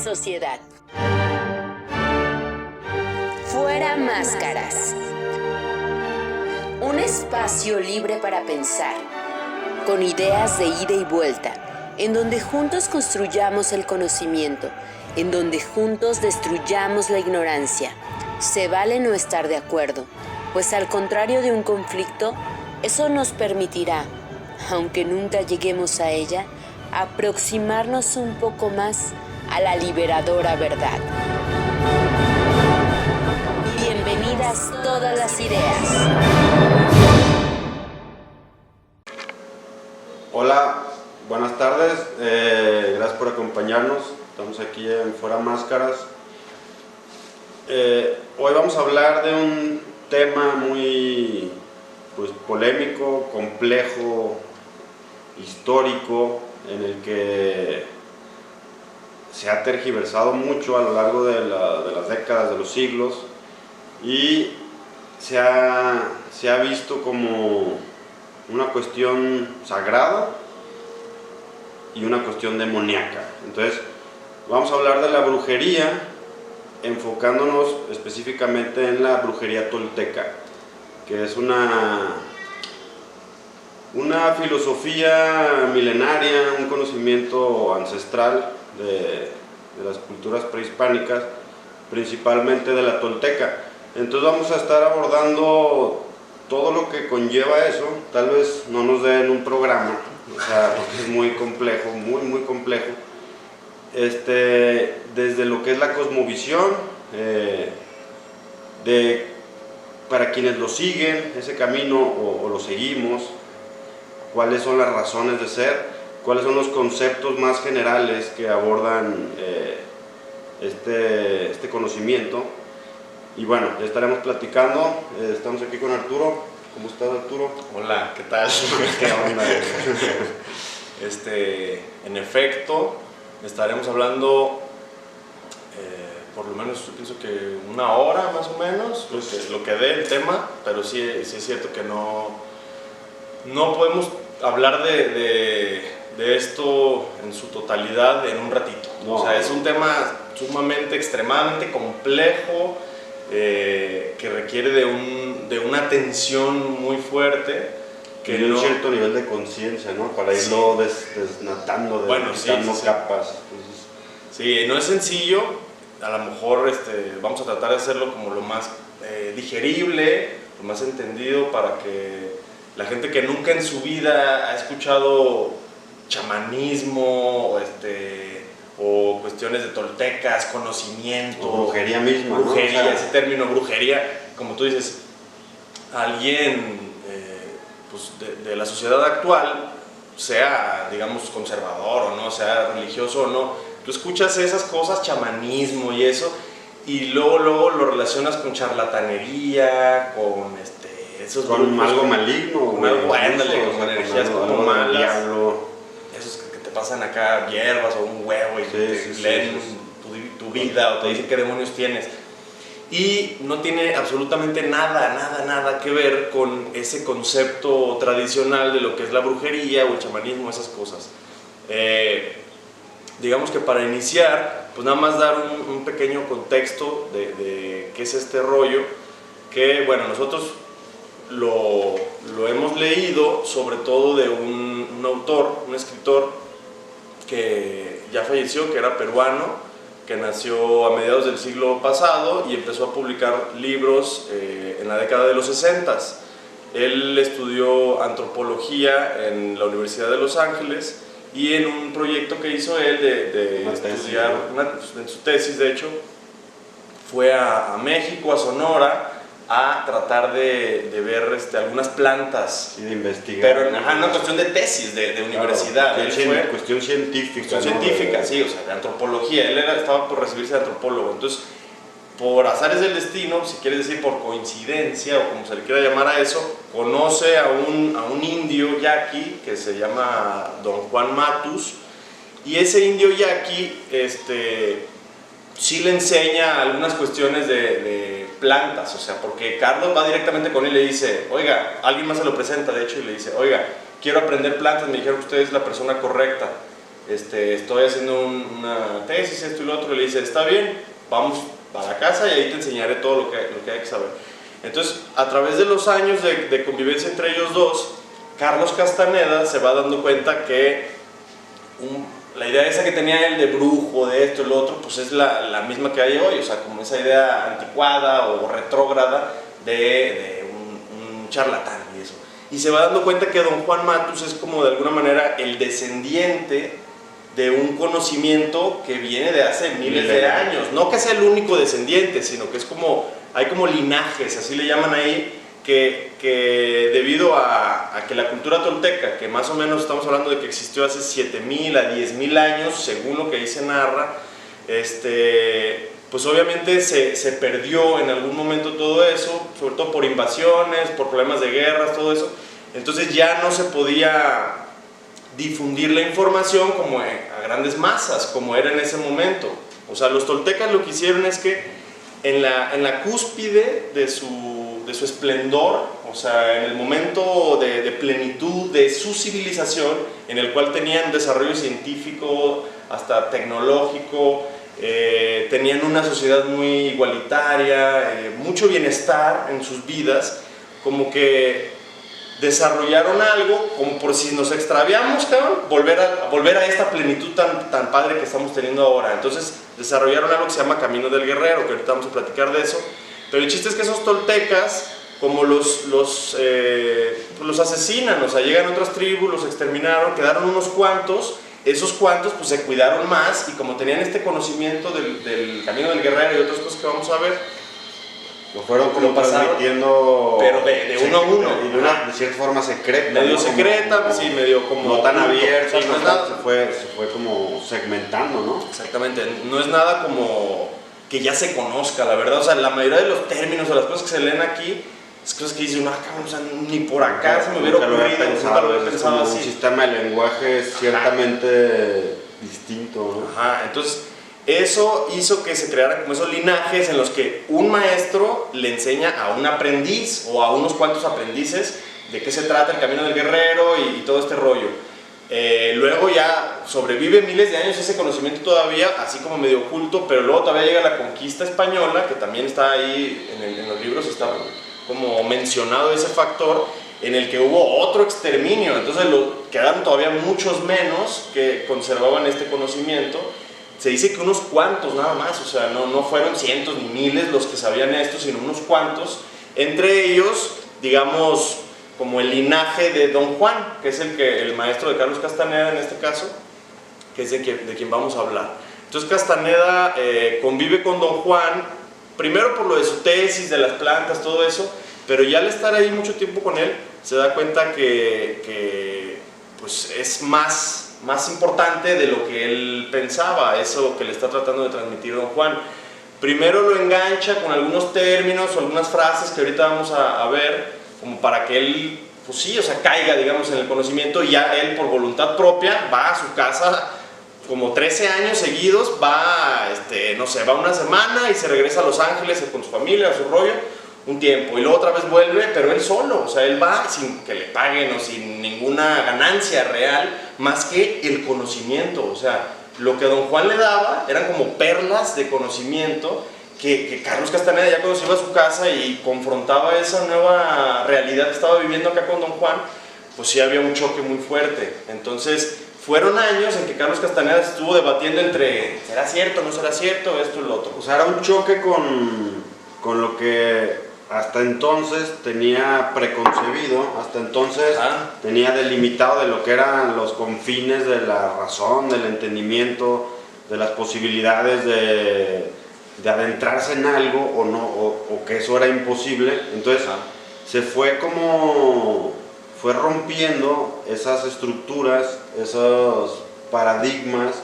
sociedad. Fuera máscaras. Un espacio libre para pensar, con ideas de ida y vuelta, en donde juntos construyamos el conocimiento, en donde juntos destruyamos la ignorancia. Se vale no estar de acuerdo, pues al contrario de un conflicto, eso nos permitirá, aunque nunca lleguemos a ella, aproximarnos un poco más a la liberadora verdad. Bienvenidas todas las ideas. Hola, buenas tardes, gracias por acompañarnos. Estamos aquí en Fuera Máscaras. Hoy vamos a hablar de un tema muy polémico, complejo, histórico, en el que se ha tergiversado mucho a lo largo de las décadas, de los siglos, y se ha visto como una cuestión sagrada y una cuestión demoníaca. Entonces vamos a hablar de la brujería, enfocándonos específicamente en la brujería tolteca, que es una filosofía milenaria, un conocimiento ancestral de las culturas prehispánicas, principalmente de la tolteca. Entonces vamos a estar abordando todo lo que conlleva eso. Tal vez no nos den un programa, o sea, porque es muy complejo, muy complejo. Desde lo que es la cosmovisión, para quienes lo siguen, ese camino o lo seguimos, cuáles son las razones de ser, cuáles son los conceptos más generales que abordan este conocimiento. Y bueno, ya estaremos platicando. Estamos aquí con Arturo. ¿Cómo estás, Arturo? Hola, ¿qué tal? ¿Qué onda? En efecto, estaremos hablando por lo menos, yo pienso que una hora más o menos, lo que dé el tema, pero sí es cierto que no podemos hablar de esto en su totalidad en un ratito. No. O sea, es un tema sumamente, extremadamente complejo, que requiere de una atención muy fuerte. Que y un cierto nivel de conciencia, ¿no? Para irlo desnatando, quitando capas. Entonces, sí, no es sencillo. A lo mejor vamos a tratar de hacerlo como lo más digerible, lo más entendido, para que la gente que nunca en su vida ha escuchado chamanismo o cuestiones de toltecas, conocimiento, o brujería misma, brujería, ¿no? Ese término brujería, como tú dices, alguien de la sociedad actual, sea, digamos, conservador o no, sea religioso o no, tú escuchas esas cosas, chamanismo y eso, y luego lo relacionas con charlatanería, con esos con grupos, algo maligno, con algo, ándale, con energías como malas, diablo. Esos que te pasan acá hierbas o un huevo y te leen tu vida o te dicen qué demonios tienes. Y no tiene absolutamente nada que ver con ese concepto tradicional de lo que es la brujería o el chamanismo, esas cosas. Digamos que para iniciar, pues nada más dar un pequeño contexto de qué es este rollo, que bueno, nosotros lo hemos leído sobre todo de un autor, un escritor que ya falleció, que era peruano, que nació a mediados del siglo pasado y empezó a publicar libros en la década de los 60. Él estudió antropología en la Universidad de Los Ángeles, y en un proyecto que hizo él de estudiar, en su tesis de hecho, fue a México, a Sonora, a tratar de ver algunas plantas. Y de investigar. Pero una cuestión de tesis, de universidad. Cuestión científica. Cuestión científica, sí, o sea, de antropología. Él estaba por recibirse de antropólogo. Entonces, por azares del destino, si quieres decir por coincidencia, o como se le quiera llamar a eso, conoce a un indio yaqui que se llama Don Juan Matus. Y ese indio yaqui sí le enseña algunas cuestiones de plantas, o sea, porque Carlos va directamente con él y le dice, oiga, alguien más se lo presenta de hecho y le dice, oiga, quiero aprender plantas, me dijeron que usted es la persona correcta. estoy haciendo una tesis, esto y lo otro, y le dice, está bien, vamos a la casa y ahí te enseñaré todo lo que hay que saber. Entonces, a través de los años de convivencia entre ellos dos, Carlos Castaneda se va dando cuenta que la idea esa que tenía él de brujo, de esto y lo otro, pues es la misma que hay hoy, o sea, como esa idea anticuada o retrógrada de un charlatán y eso. Y se va dando cuenta que don Juan Matus es como de alguna manera el descendiente de un conocimiento que viene de hace miles de años. No que sea el único descendiente, sino que es como, hay como linajes, así le llaman ahí, que debido a que la cultura tolteca, que más o menos estamos hablando de que existió hace 7,000 a 10,000 años, según lo que ahí se narra, pues obviamente se perdió en algún momento todo eso, sobre todo por invasiones, por problemas de guerras, todo eso. Entonces ya no se podía difundir la información como a grandes masas, como era en ese momento. O sea, los toltecas lo que hicieron es que en la cúspide de su esplendor, o sea, en el momento de plenitud de su civilización, en el cual tenían desarrollo científico, hasta tecnológico, tenían una sociedad muy igualitaria, mucho bienestar en sus vidas, como que desarrollaron algo, como por si nos extraviamos, cabrón, volver a esta plenitud tan padre que estamos teniendo ahora. Entonces desarrollaron algo que se llama Camino del Guerrero, que ahorita vamos a platicar de eso. Pero el chiste es que esos toltecas, como los asesinan, o sea, llegan otras tribus, los exterminaron, quedaron unos cuantos. Esos cuantos pues se cuidaron más, y como tenían este conocimiento del Camino del Guerrero y otras cosas que vamos a ver, lo fueron como transmitiendo, pero de uno a uno, y de cierta forma secreta, medio ¿no? secreta, como, sí, medio como no tan abierta, sí, no es nada, se fue como segmentando, ¿no? Exactamente, no es nada como que ya se conozca, la verdad. O sea, la mayoría de los términos o las cosas que se leen aquí es cosas que dicen, cabrón, o sea, ni por acá se me hubiera ocurrido, nunca lo había pensado así. Un sistema de lenguaje ciertamente distinto, ¿no? Ajá, entonces eso hizo que se crearan como esos linajes en los que un maestro le enseña a un aprendiz o a unos cuantos aprendices de qué se trata el Camino del Guerrero y todo este rollo. Luego ya sobrevive miles de años ese conocimiento todavía, así como medio oculto, pero luego todavía llega la conquista española, que también está ahí en los libros, está como mencionado ese factor, en el que hubo otro exterminio. Entonces quedaron todavía muchos menos que conservaban este conocimiento. Se dice que unos cuantos nada más, o sea, no fueron cientos ni miles los que sabían esto, sino unos cuantos, entre ellos, digamos, como el linaje de don Juan, que es el maestro de Carlos Castaneda en este caso, que es de quien vamos a hablar. Entonces Castaneda convive con don Juan, primero por lo de su tesis, de las plantas, todo eso, pero ya al estar ahí mucho tiempo con él, se da cuenta que pues es más importante de lo que él pensaba, eso que le está tratando de transmitir don Juan. Primero lo engancha con algunos términos o algunas frases que ahorita vamos a ver, como para que él, pues sí, o sea, caiga, digamos, en el conocimiento, y ya él por voluntad propia va a su casa como 13 años seguidos, va, no sé, va una semana y se regresa a Los Ángeles con su familia, a su rollo, un tiempo, y luego otra vez vuelve, pero él solo, o sea, él va sin que le paguen o sin ninguna ganancia real, más que el conocimiento. O sea, lo que don Juan le daba eran como perlas de conocimiento que Carlos Castaneda, ya cuando se iba a su casa y confrontaba esa nueva realidad que estaba viviendo acá con don Juan, pues sí había un choque muy fuerte. Entonces fueron años en que Carlos Castaneda estuvo debatiendo entre ¿será cierto, no será cierto, esto y lo otro? O sea, era un choque con lo que hasta entonces tenía preconcebido, hasta entonces tenía delimitado de lo que eran los confines de la razón, del entendimiento, de las posibilidades de adentrarse en algo o no, o que eso era imposible. Entonces se fue rompiendo esas estructuras, esos paradigmas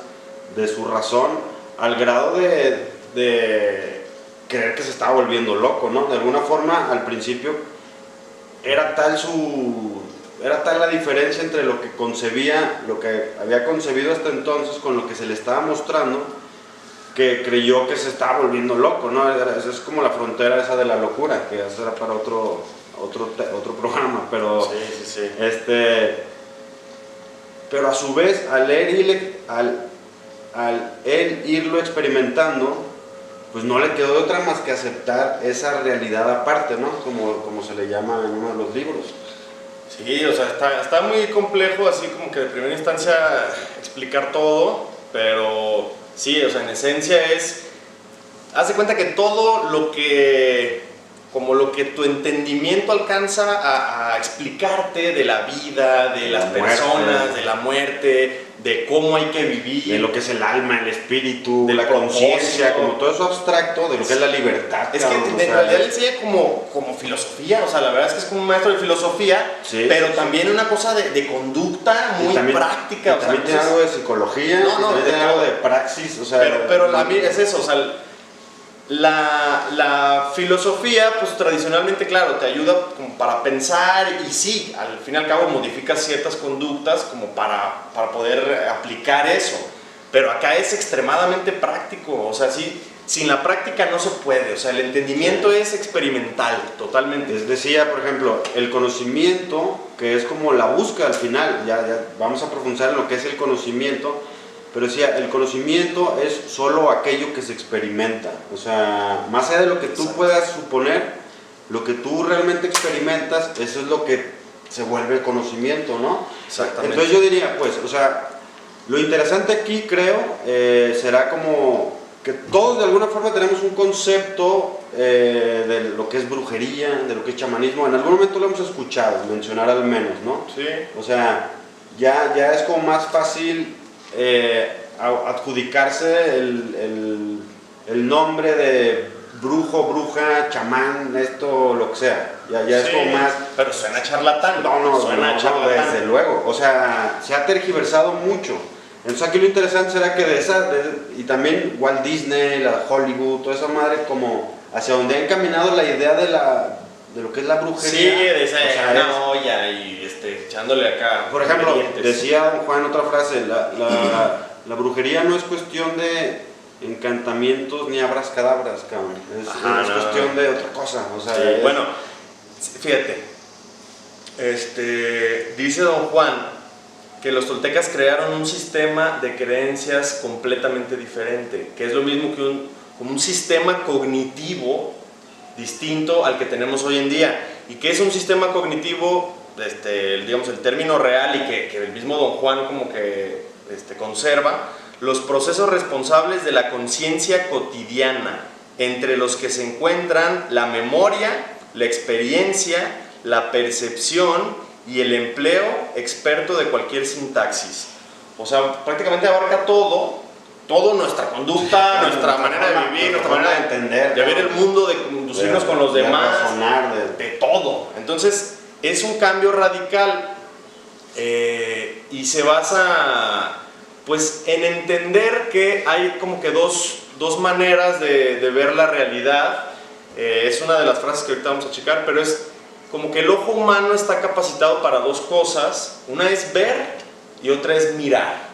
de su razón, al grado de creer que se estaba volviendo loco, ¿no? De alguna forma, al principio, era tal la diferencia entre lo que concebía, lo que había concebido hasta entonces con lo que se le estaba mostrando, que creyó que se estaba volviendo loco, ¿no? Es como la frontera esa de la locura, que eso era para otro programa, pero sí. pero a su vez, al leer al él irlo experimentando, pues no le quedó de otra más que aceptar esa realidad aparte, ¿no? Como se le llama en uno de los libros. Sí, o sea, está muy complejo así como que de primera instancia explicar todo, pero sí, o sea, en esencia haz de cuenta que todo lo que tu entendimiento alcanza a explicarte de la vida, de las personas, de la muerte, de cómo hay que vivir, de lo que es el alma, el espíritu, del la conciencia, propósito, como todo eso abstracto de lo que es la libertad. Es que en realidad le enseña como filosofía, o sea, la verdad es que es como un maestro de filosofía, sí, pero sí, también una cosa de conducta muy práctica. Y también tiene algo de psicología, también tiene algo de praxis, o sea... Pero es eso, o sea, la filosofía, pues tradicionalmente, claro, te ayuda como para pensar y sí, al fin y al cabo modificas ciertas conductas como para poder aplicar eso, pero acá es extremadamente práctico, o sea, sí, sin la práctica no se puede, o sea, el entendimiento es experimental, totalmente. Les decía, por ejemplo, el conocimiento, que es como la búsqueda al final, ya vamos a profundizar en lo que es el conocimiento. Pero decía, el conocimiento es solo aquello que se experimenta. O sea, más allá de lo que tú puedas suponer, lo que tú realmente experimentas, eso es lo que se vuelve conocimiento, ¿no? Exactamente. Entonces yo diría, pues, o sea, lo interesante aquí creo será como que todos de alguna forma tenemos un concepto de lo que es brujería, de lo que es chamanismo. En algún momento lo hemos escuchado mencionar al menos, ¿no? Sí. O sea, ya es como más fácil adjudicarse el nombre de brujo, bruja, chamán, esto, lo que sea. Ya sí, es como más... Pero suena charlatán. Suena charlatán. Desde luego. O sea, se ha tergiversado mucho. Entonces aquí lo interesante será que y también Walt Disney, la Hollywood, toda esa madre, como hacia donde ha encaminado la idea de lo que es la brujería. Sí, de esa, o sea, una olla y echándole acá. Por ejemplo, decía don Juan otra frase, la brujería no es cuestión de encantamientos ni abracadabras, cabrón. Es cuestión de otra cosa. O sea, sí, bueno, fíjate, dice don Juan que los toltecas crearon un sistema de creencias completamente diferente, que es lo mismo que como un sistema cognitivo distinto al que tenemos hoy en día. ¿Y qué es un sistema cognitivo? Digamos el término real y que el mismo don Juan como que conserva, los procesos responsables de la conciencia cotidiana, entre los que se encuentran la memoria, la experiencia, la percepción y el empleo experto de cualquier sintaxis. O sea, prácticamente abarca todo nuestra conducta, nuestra manera de vivir, nuestra manera de entender, de ver el mundo, de conducirnos con los demás, de todo. Entonces, es un cambio radical y se basa pues en entender que hay como que dos maneras de ver la realidad. Es una de las frases que ahorita vamos a checar, pero es como que el ojo humano está capacitado para dos cosas. Una es ver y otra es mirar.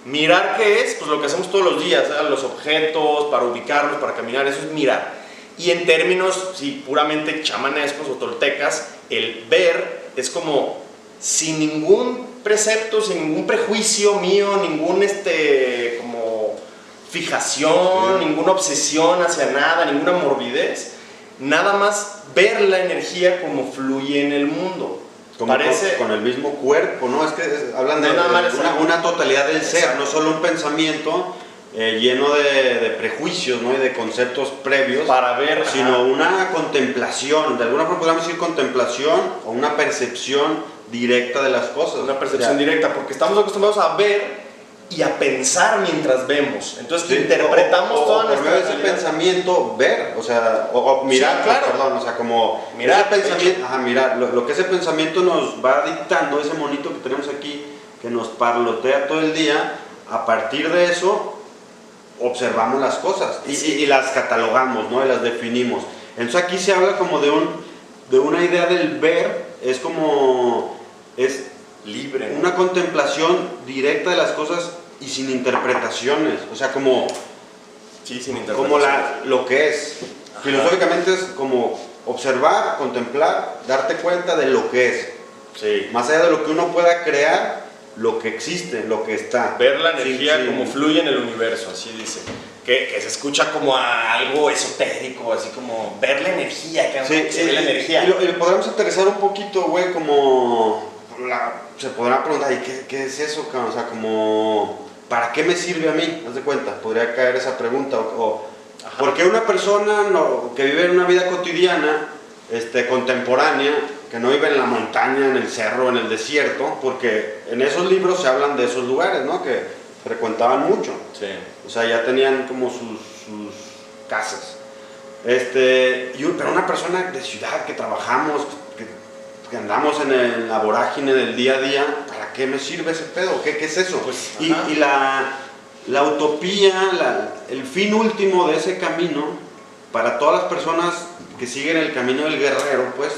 Mirar, ¿qué es? Pues lo que hacemos todos los días, ¿eh? Los objetos, para ubicarlos, para caminar, eso es mirar. Y en términos, sí, puramente chamanescos o toltecas, el ver es como sin ningún precepto, sin ningún prejuicio mío, ningún como fijación, ninguna obsesión hacia nada, ninguna morbidez, nada más ver la energía como fluye en el mundo. Parece con el mismo cuerpo, ¿no? Es que hablan de una totalidad del ser, no solo un pensamiento lleno de prejuicios, ¿no? Y de conceptos previos para ver, sino una contemplación, de alguna forma podríamos decir contemplación o una percepción directa de las cosas. Una percepción directa, porque estamos acostumbrados a ver y a pensar mientras vemos. Entonces interpretamos toda nuestra realidad. Por medio de ese pensamiento, ver, o sea, o mirar, sí, claro. Perdón, o sea, como mirar, pensamiento, mirar, lo que ese pensamiento nos va dictando, ese monito que tenemos aquí, que nos parlotea todo el día, a partir de eso observamos las cosas y las catalogamos, ¿no? Y las definimos. Entonces aquí se habla como de una idea del ver, es como es libre, ¿no? Una contemplación directa de las cosas y sin interpretaciones, o sea, como sí, sin interpretaciones. Como lo que es. Ajá. Filosóficamente es como observar, contemplar, darte cuenta de lo que es. Sí. Más allá de lo que uno pueda crear lo que existe, lo que está. Ver la energía Sí. como fluye en el universo, así dice. Que se escucha como a algo esotérico, así como ver la energía, que se ve la energía. Y lo podemos aterrizar un poquito, güey, como... se podrá preguntar, ¿y qué es eso, cabrón? O sea, como... ¿para qué me sirve a mí? ¿Haz de cuenta? Podría caer esa pregunta. ¿Por qué una persona que vive en una vida cotidiana, contemporánea, que no vive en la montaña, en el cerro, en el desierto? Porque en esos libros se hablan de esos lugares, ¿no? Que frecuentaban mucho. Sí. O sea, ya tenían como sus casas. Pero una persona de ciudad que trabajamos, que andamos en la vorágine del día a día, ¿para qué me sirve ese pedo? ¿Qué es eso? Pues, y la utopía, el fin último de ese camino, para todas las personas que siguen el camino del guerrero, pues,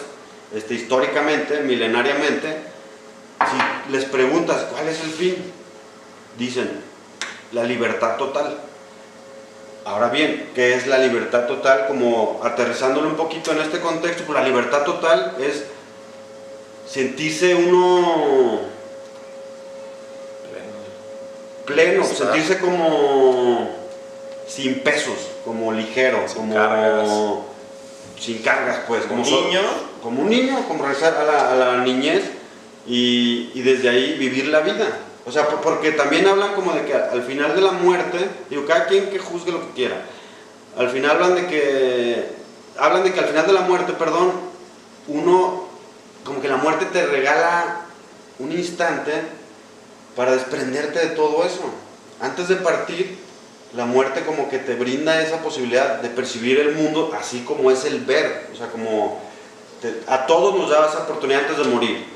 históricamente, milenariamente, si les preguntas cuál es el fin, dicen la libertad total. Ahora bien, ¿qué es la libertad total? Como aterrizándolo un poquito en este contexto, pues la libertad total es sentirse uno pleno, sentirse como sin pesos, como ligero, sin cargas, sin cargas, pues, como un niño, como regresar a la niñez y desde ahí vivir la vida. O sea, porque también hablan como de que al final de la muerte, digo, cada quien que juzgue lo que quiera, al final hablan de que al final de la muerte, perdón, uno, como que la muerte te regala un instante para desprenderte de todo eso. Antes de partir, la muerte como que te brinda esa posibilidad de percibir el mundo así como es el ver. O sea, como a todos nos daba esa oportunidad antes de morir.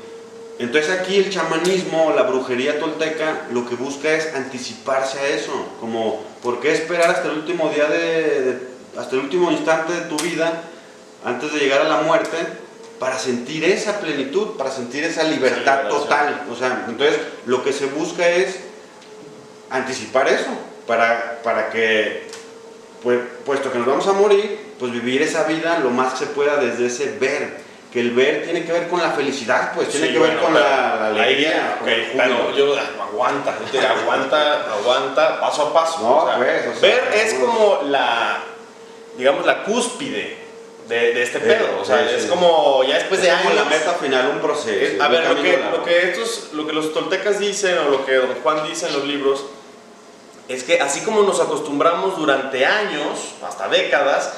Entonces aquí el chamanismo, la brujería tolteca, lo que busca es anticiparse a eso. Como, ¿por qué esperar hasta el último día hasta el último instante de tu vida, antes de llegar a la muerte, para sentir esa plenitud, para sentir esa libertad total? O sea, entonces lo que se busca es anticipar eso, para que, puesto que nos vamos a morir, pues vivir esa vida lo más que se pueda desde ese ver. Que el ver tiene que ver con la felicidad, pues tiene que ver con la alegría. Pero yo aguanta, paso a paso. No, o sea, pues, ver es como digamos, la cúspide de este pedo. O sea, es como ya después de años. Es como la meta final, un proceso. A ver, lo que los toltecas dicen, o lo que don Juan dice en los libros, es que así como nos acostumbramos durante años, hasta décadas,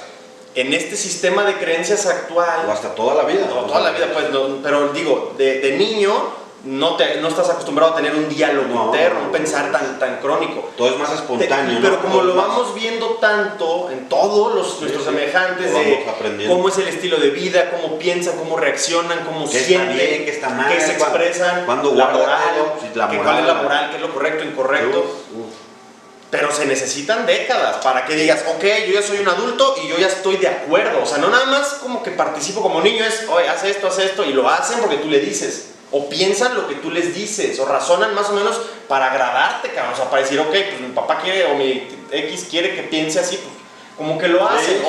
en este sistema de creencias actual, o hasta toda la vida, toda la vida, pues, pero digo, de niño no estás acostumbrado a tener un diálogo interno, un pensar tan crónico. Todo es más espontáneo. Pero como lo vamos viendo tanto en todos nuestros semejantes, de cómo es el estilo de vida, cómo piensan, cómo reaccionan, cómo sienten, qué está mal, qué se expresan, cuando la moral, cuál es la moral, qué es lo correcto, incorrecto. Pero se necesitan décadas para que digas, ok, yo ya soy un adulto y yo ya estoy de acuerdo. O sea, no nada más como que participo como niño, es, oye, haz esto, y lo hacen porque tú le dices. O piensan lo que tú les dices, o razonan más o menos para agradarte, cabrón. O sea, para decir, ok, pues mi papá quiere, o mi X quiere que piense así, pues como que lo hacen.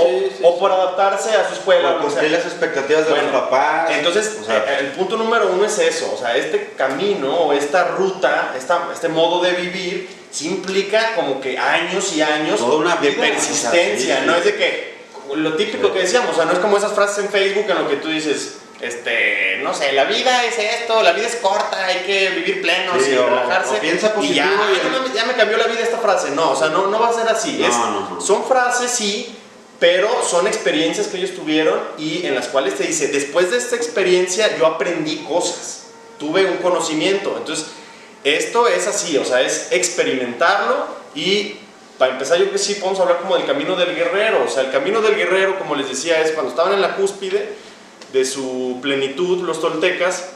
O por adaptarse a su escuela. O cumplir las expectativas de los papás. Entonces, o sea, el punto número uno es eso. O sea, este camino, o esta ruta, este modo de vivir, sí implica como que años y años de persistencia, ¿no? Es de que, lo típico que decíamos, o sea, no es como esas frases en Facebook en lo que tú dices, no sé, la vida es esto, la vida es corta, hay que vivir plenos y relajarse. Piensa positivo y ya me cambió la vida esta frase. No, o sea, no va a ser así. Son frases, sí, pero son experiencias que ellos tuvieron y en las cuales te dice, después de esta experiencia yo aprendí cosas, tuve un conocimiento. Entonces, esto es así, o sea, es experimentarlo. Y para empezar, yo creo que sí podemos hablar como del camino del guerrero. O sea, el camino del guerrero, como les decía, es cuando estaban en la cúspide de su plenitud, los toltecas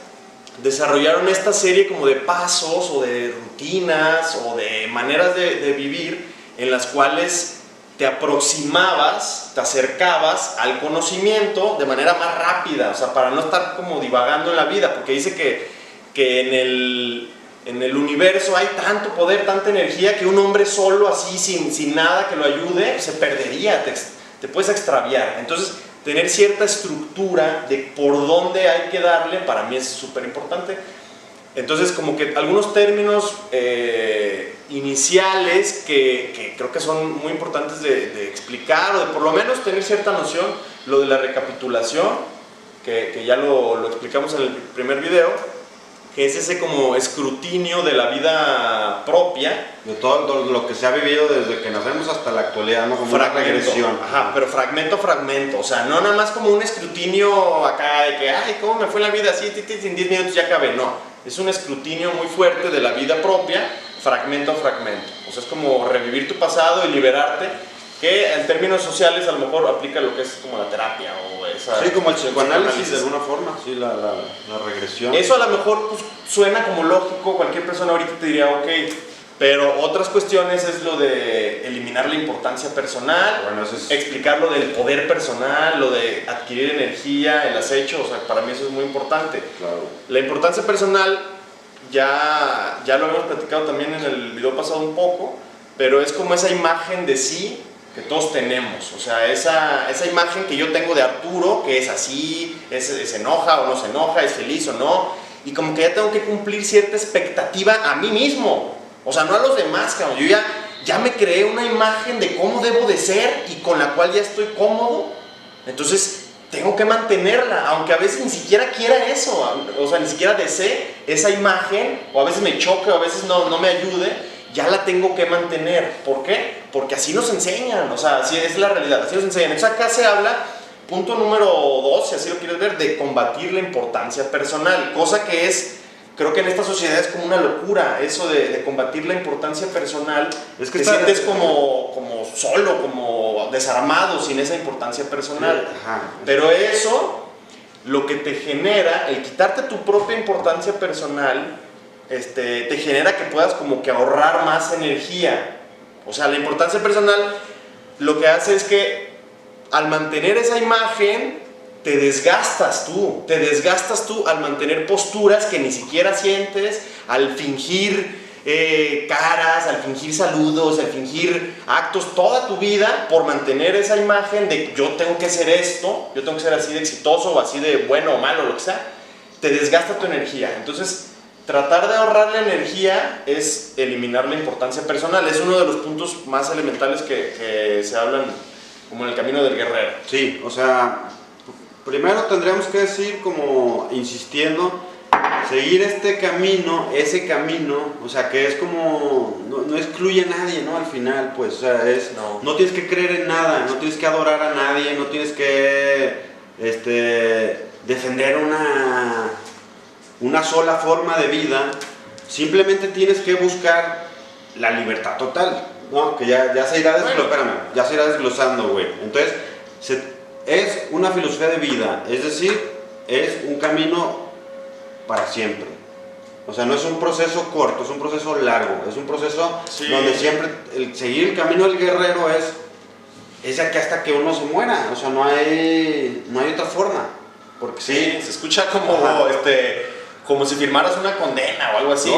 desarrollaron esta serie como de pasos o de rutinas o de maneras de vivir en las cuales te aproximabas, te acercabas al conocimiento de manera más rápida, o sea, para no estar como divagando en la vida, porque dice que en el universo hay tanto poder, tanta energía, que un hombre solo, así, sin nada que lo ayude, se perdería, te puedes extraviar. Entonces, tener cierta estructura de por dónde hay que darle, para mí es súper importante. Entonces, como que algunos términos iniciales que creo que son muy importantes de explicar, o de por lo menos tener cierta noción. Lo de la recapitulación, que ya lo explicamos en el primer video, que es ese como escrutinio de la vida propia. De todo lo que se ha vivido desde que nacemos hasta la actualidad, ¿no? Como una regresión. Ajá, pero fragmento a fragmento, o sea, no nada más como un escrutinio acá de que, ay, ¿cómo me fue la vida así? En 10 minutos ya acabé, no. Es un escrutinio muy fuerte de la vida propia, fragmento a fragmento. O sea, es como revivir tu pasado y liberarte, que en términos sociales a lo mejor aplica lo que es como la terapia o esa... Sí, como el psicoanálisis de alguna forma, sí, la regresión. Eso a lo mejor pues, suena como lógico, cualquier persona ahorita te diría, ok, pero otras cuestiones es lo de eliminar la importancia personal, bueno, eso es... explicar lo del poder personal, lo de adquirir energía, el acecho, o sea, para mí eso es muy importante. Claro. La importancia personal ya lo hemos platicado también en el video pasado un poco, pero es como esa imagen de sí que todos tenemos, o sea, esa imagen que yo tengo de Arturo, que es así, se enoja o no se enoja, es feliz o no, y como que ya tengo que cumplir cierta expectativa a mí mismo, o sea, no a los demás, cabrón. Yo ya me creé una imagen de cómo debo de ser y con la cual ya estoy cómodo, entonces tengo que mantenerla, aunque a veces ni siquiera quiera eso, o sea, ni siquiera desee esa imagen, o a veces me choque, o a veces no me ayude, ya la tengo que mantener. ¿Por qué? Porque así nos enseñan, o sea, así es la realidad, así nos enseñan. Entonces acá se habla, punto número 2, si así lo quieres ver, de combatir la importancia personal, cosa que es, creo que en esta sociedad es como una locura, eso de combatir la importancia personal, es que te sientes como solo, como desarmado sin esa importancia personal. Ajá. Pero eso, lo que te genera, el quitarte tu propia importancia personal, te genera que puedas como que ahorrar más energía. O sea, la importancia personal lo que hace es que al mantener esa imagen te desgastas tú al mantener posturas que ni siquiera sientes, al fingir caras, al fingir saludos, al fingir actos toda tu vida por mantener esa imagen de yo tengo que ser esto, yo tengo que ser así de exitoso o así de bueno o malo, lo que sea. Te desgasta tu energía. Entonces, tratar de ahorrar la energía es eliminar la importancia personal. Es uno de los puntos más elementales que se hablan como en el camino del guerrero. Sí, o sea, primero tendríamos que decir, como insistiendo, seguir ese camino, o sea, que es como, no excluye a nadie, ¿no? Al final, pues, o sea, no tienes que creer en nada, no tienes que adorar a nadie, no tienes que defender una sola forma de vida, simplemente tienes que buscar la libertad total, ¿no? Que ya se irá desglosando, güey. Entonces, es una filosofía de vida, es decir, es un camino para siempre. O sea, no es un proceso corto, es un proceso largo, es un proceso donde siempre seguir el camino del guerrero es ya que hasta que uno se muera, o sea, no hay otra forma. Porque sí, se escucha como si firmaras una condena o algo así.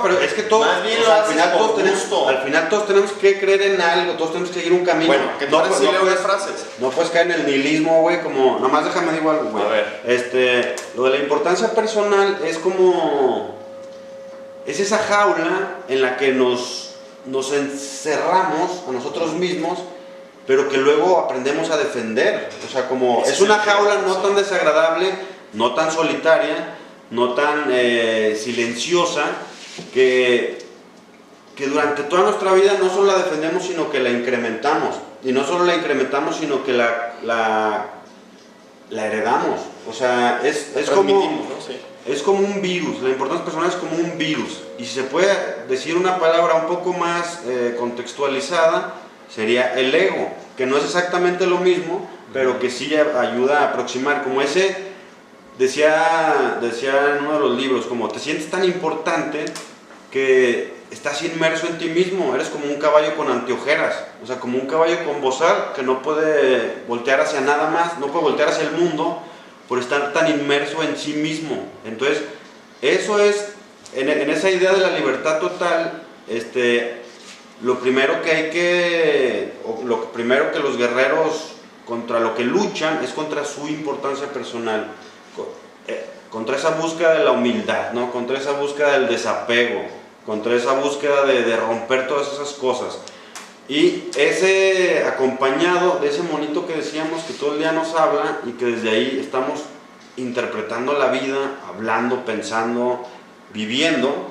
Pero es que todos, más bien al final todos tenemos que creer en algo, todos tenemos que seguir un camino. Bueno, ¿qué tal si leo las frases? No puedes caer en el nihilismo, güey, como, nomás déjame digo algo, güey. A ver. Lo de la importancia personal es como, es esa jaula en la que nos encerramos a nosotros mismos, pero que luego aprendemos a defender. O sea, como, es una jaula no tan desagradable, no tan solitaria, no tan silenciosa, que durante toda nuestra vida no solo la defendemos, sino que la incrementamos. Y no solo la incrementamos, sino que la heredamos. O sea, es como, ¿no? Sí. es como un virus. La importancia personal es como un virus. Y si se puede decir una palabra un poco más contextualizada, sería el ego, que no es exactamente lo mismo, pero que sí ayuda a aproximar, como ese... Decía en uno de los libros, como te sientes tan importante que estás inmerso en ti mismo, eres como un caballo con anteojeras, o sea, como un caballo con bozal que no puede voltear hacia nada más, no puede voltear hacia el mundo por estar tan inmerso en sí mismo. Entonces, eso es, en esa idea de la libertad total, lo primero que los guerreros contra lo que luchan es contra su importancia personal. contra esa búsqueda de la humildad, ¿no? Contra esa búsqueda del desapego, contra esa búsqueda de romper todas esas cosas. Y ese acompañado de ese monito que decíamos que todo el día nos habla y que desde ahí estamos interpretando la vida, hablando, pensando, viviendo,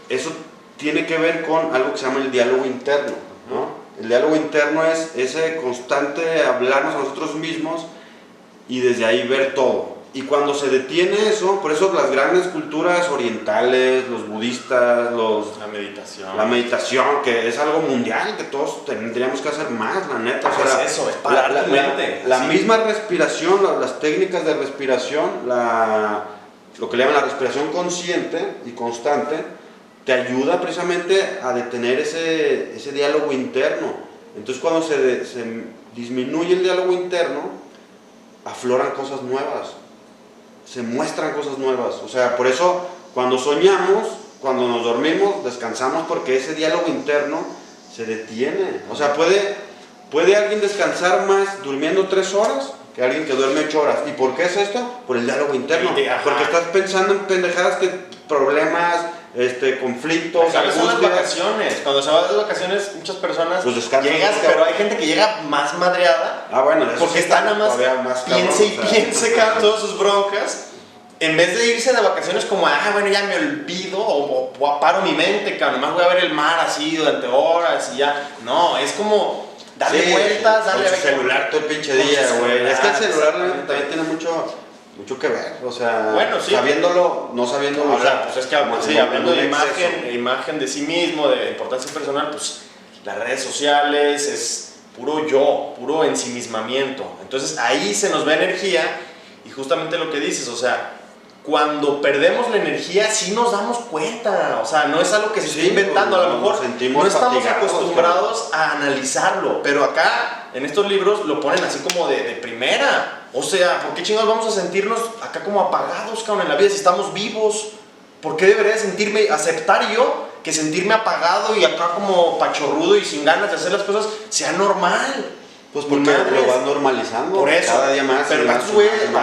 eso tiene que ver con algo que se llama el diálogo interno, ¿no? El diálogo interno es ese constante hablarnos a nosotros mismos y desde ahí ver todo. Y cuando se detiene eso, por eso las grandes culturas orientales, los budistas, la meditación, que es algo mundial, que todos tendríamos que hacer más, la neta. O sea, es eso, es parar tu mente. La misma respiración, las técnicas de respiración, lo que le llaman la respiración consciente y constante, te ayuda precisamente a detener ese diálogo interno. Entonces cuando se disminuye el diálogo interno, afloran cosas nuevas, se muestran cosas nuevas. O sea, por eso cuando soñamos, cuando nos dormimos, descansamos porque ese diálogo interno se detiene. O sea, puede alguien descansar más durmiendo 3 horas que alguien que duerme 8 horas. ¿Y por qué es esto? Por el diálogo interno. Porque estás pensando en pendejadas, problemas, conflictos, ¿sabes? Son las vacaciones. Cuando se van de vacaciones, muchas personas pues llegas, pero hay gente que llega más madreada. Bueno, eso porque sí está nada más piense y piense todas sus broncas. En vez de irse de vacaciones como, bueno, ya me olvido o aparo mi mente, cabrón, nomás voy a ver el mar así durante horas y ya. No, es como darle vueltas, darle con su celular todo el pinche día, güey. Es que el celular también tiene mucho que ver, o sea, bueno, sí, sabiéndolo, no sabiéndolo. O sea, pues es que hablando de imagen de sí mismo, de importancia personal, pues las redes sociales es puro ensimismamiento. Entonces ahí se nos va energía y justamente lo que dices, o sea, cuando perdemos la energía sí nos damos cuenta, o sea, no es algo que se está inventando, a lo mejor no estamos acostumbrados a analizarlo, pero acá en estos libros lo ponen así como de primera. O sea, ¿por qué chingados vamos a sentirnos acá como apagados, cabrón, en la vida si estamos vivos? ¿Por qué debería aceptar yo que sentirme apagado y acá como pachorrudo y sin ganas de hacer las cosas sea normal? Pues porque lo vas normalizando. Por eso. Cada día más. Pero para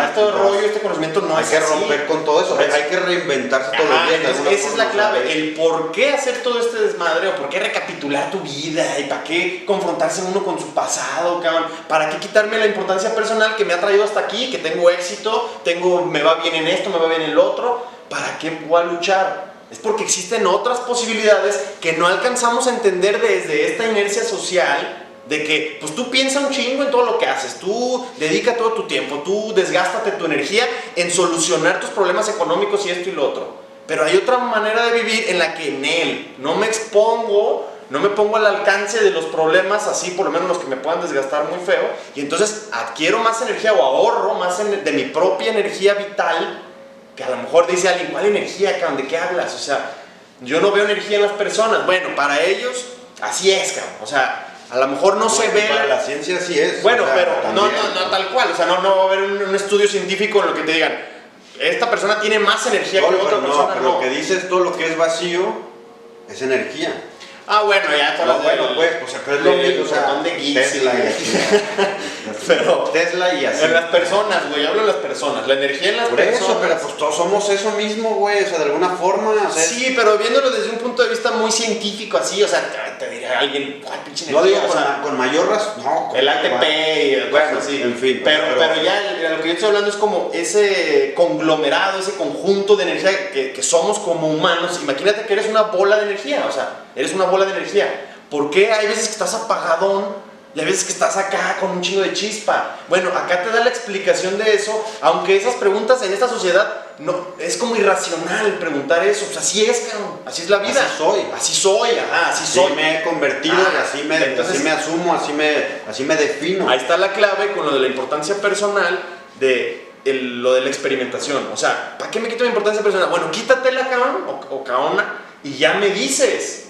este rollo, este conocimiento no es así. Hay que romper con todo eso. Hay que reinventarse todos los días. Esa es la clave. El por qué hacer todo este desmadre o por qué recapitular tu vida y para qué confrontarse uno con su pasado, cabrón. Para qué quitarme la importancia personal que me ha traído hasta aquí, que tengo éxito, me va bien en esto, me va bien en lo otro. ¿Para qué voy a luchar? Es porque existen otras posibilidades que no alcanzamos a entender desde esta inercia social. De que, pues tú piensa un chingo en todo lo que haces, tú dedica todo tu tiempo, tú desgástate tu energía en solucionar tus problemas económicos y esto y lo otro. Pero hay otra manera de vivir en la que en él no me expongo, no me pongo al alcance de los problemas así, por lo menos los que me puedan desgastar muy feo, y entonces adquiero más energía o ahorro más de mi propia energía vital, que a lo mejor dice alguien, ¿cuál energía, cabrón? ¿De qué hablas? O sea, yo no veo energía en las personas. Bueno, para ellos, así es, cabrón. O sea, a lo mejor no se ve. Para la ciencia sí es. Bueno, pero no tal cual. O sea, no va a haber un estudio científico en lo que te digan, esta persona tiene más energía que otra persona. Pero lo que dices, todo lo que es vacío es energía. Bueno, ya todas pues acá es lo mismo, o sea, Tesla y así. Pero Tesla y así. En las personas, güey, hablo de las personas, la energía en las personas. Por eso, pero pues todos somos eso mismo, güey, o sea, de alguna forma. O sea, sí, pero viéndolo desde un punto de vista muy científico, así, o sea, te diría alguien, ¿cuál pinche energía? No digo o sea, con mayor razón, no. El ATP y bueno, así. En fin. Pero ya lo que yo estoy hablando es como ese conglomerado, ese conjunto de energía que somos como humanos. Imagínate que eres una bola de energía, o sea, eres una bola de energía. ¿Por qué hay veces que estás apagadón y hay veces que estás acá con un chingo de chispa? Bueno, acá te da la explicación de eso, aunque esas preguntas en esta sociedad no, es como irracional preguntar eso. Pues así es, cabrón, así es la vida. Así soy. Así me he convertido y así me asumo, así me defino. Ahí está la clave con lo de la importancia personal de lo de la experimentación. O sea, ¿para qué me quito la importancia personal? Bueno, quítatela, cabrón, o caona, y ya me dices.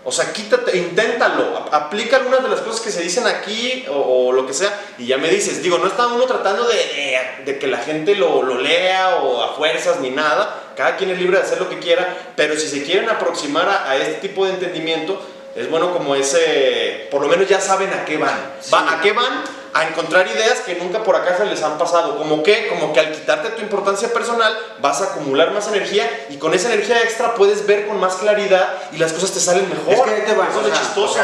O sea, quítate, inténtalo, aplica algunas de las cosas que se dicen aquí o lo que sea y ya me dices. Digo, no está uno tratando de que la gente lo lea o a fuerzas ni nada. Cada quien es libre de hacer lo que quiera, pero si se quieren aproximar a este tipo de entendimiento, es bueno como ese, por lo menos ya saben a qué van. Sí. ¿A qué van? a encontrar ideas que nunca por acá se les han pasado. Como que al quitarte tu importancia personal vas a acumular más energía y con esa energía extra puedes ver con más claridad y las cosas te salen mejor. Es que ahí te va, eso es lo chistoso.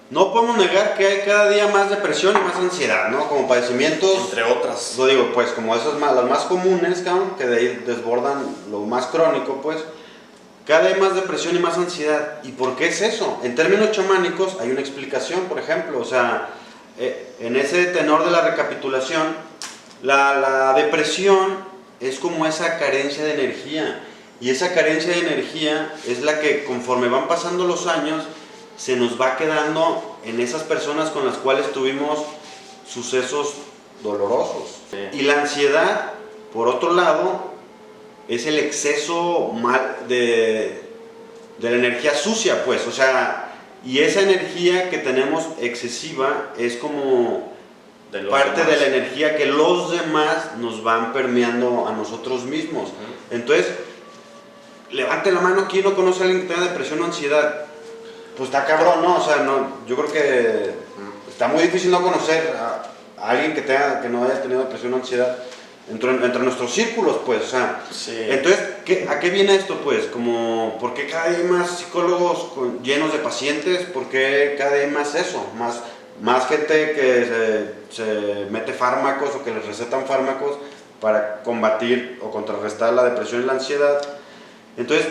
No podemos negar que hay cada día más depresión y más ansiedad, ¿no? Como padecimientos, entre otras. Lo digo, pues, como esas las más comunes, cabrón, que de ahí desbordan lo más crónico, pues. Cada vez más depresión y más ansiedad. ¿Y por qué es eso? En términos chamánicos hay una explicación, por ejemplo. O sea, en ese tenor de la recapitulación, la depresión es como esa carencia de energía. Y esa carencia de energía es la que conforme van pasando los años, se nos va quedando en esas personas con las cuales tuvimos sucesos dolorosos. Y la ansiedad, por otro lado, es el exceso de la energía sucia, pues, o sea, y esa energía que tenemos excesiva es como parte de la energía que los demás nos van permeando a nosotros mismos. Entonces, levante la mano, ¿quién no conoce a alguien que tenga depresión o ansiedad? Pues está cabrón, ¿no? O sea, no, yo creo que está muy difícil no conocer a alguien que no haya tenido depresión o ansiedad. Entre nuestros círculos, pues, o sea, sí. Entonces, ¿a qué viene esto, pues? Como, ¿por qué cada día hay más psicólogos llenos de pacientes? ¿Por qué cada día hay más eso? Más gente que se mete fármacos o que les recetan fármacos para combatir o contrarrestar la depresión y la ansiedad. Entonces,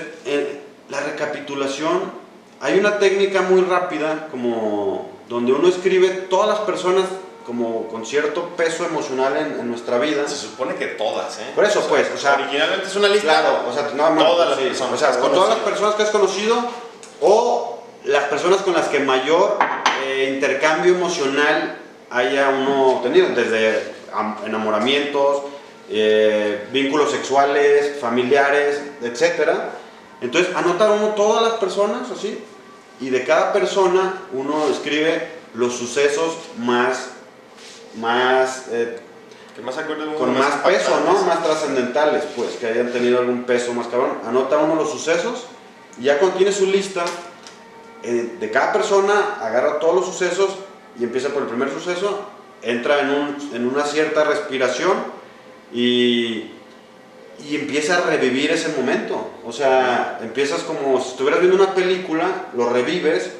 la recapitulación, hay una técnica muy rápida, como donde uno escribe todas las personas como con cierto peso emocional en nuestra vida. Se supone que todas, ¿eh? Por eso, pues, o sea, originalmente es una lista. Claro, o sea, todas las sí, personas. O sea, con todas las personas que has conocido o las personas con las que mayor intercambio emocional haya uno tenido, desde enamoramientos, vínculos sexuales, familiares, etcétera. Entonces, anota uno todas las personas, así, y de cada persona uno escribe los sucesos que más acuerdo con más peso, ¿no? Más trascendentales, pues, que hayan tenido algún peso más cabrón. Anota uno los sucesos y ya cuando tiene su lista de cada persona, agarra todos los sucesos y empieza por el primer suceso, entra en una cierta respiración y empieza a revivir ese momento. O sea, empiezas como si estuvieras viendo una película, lo revives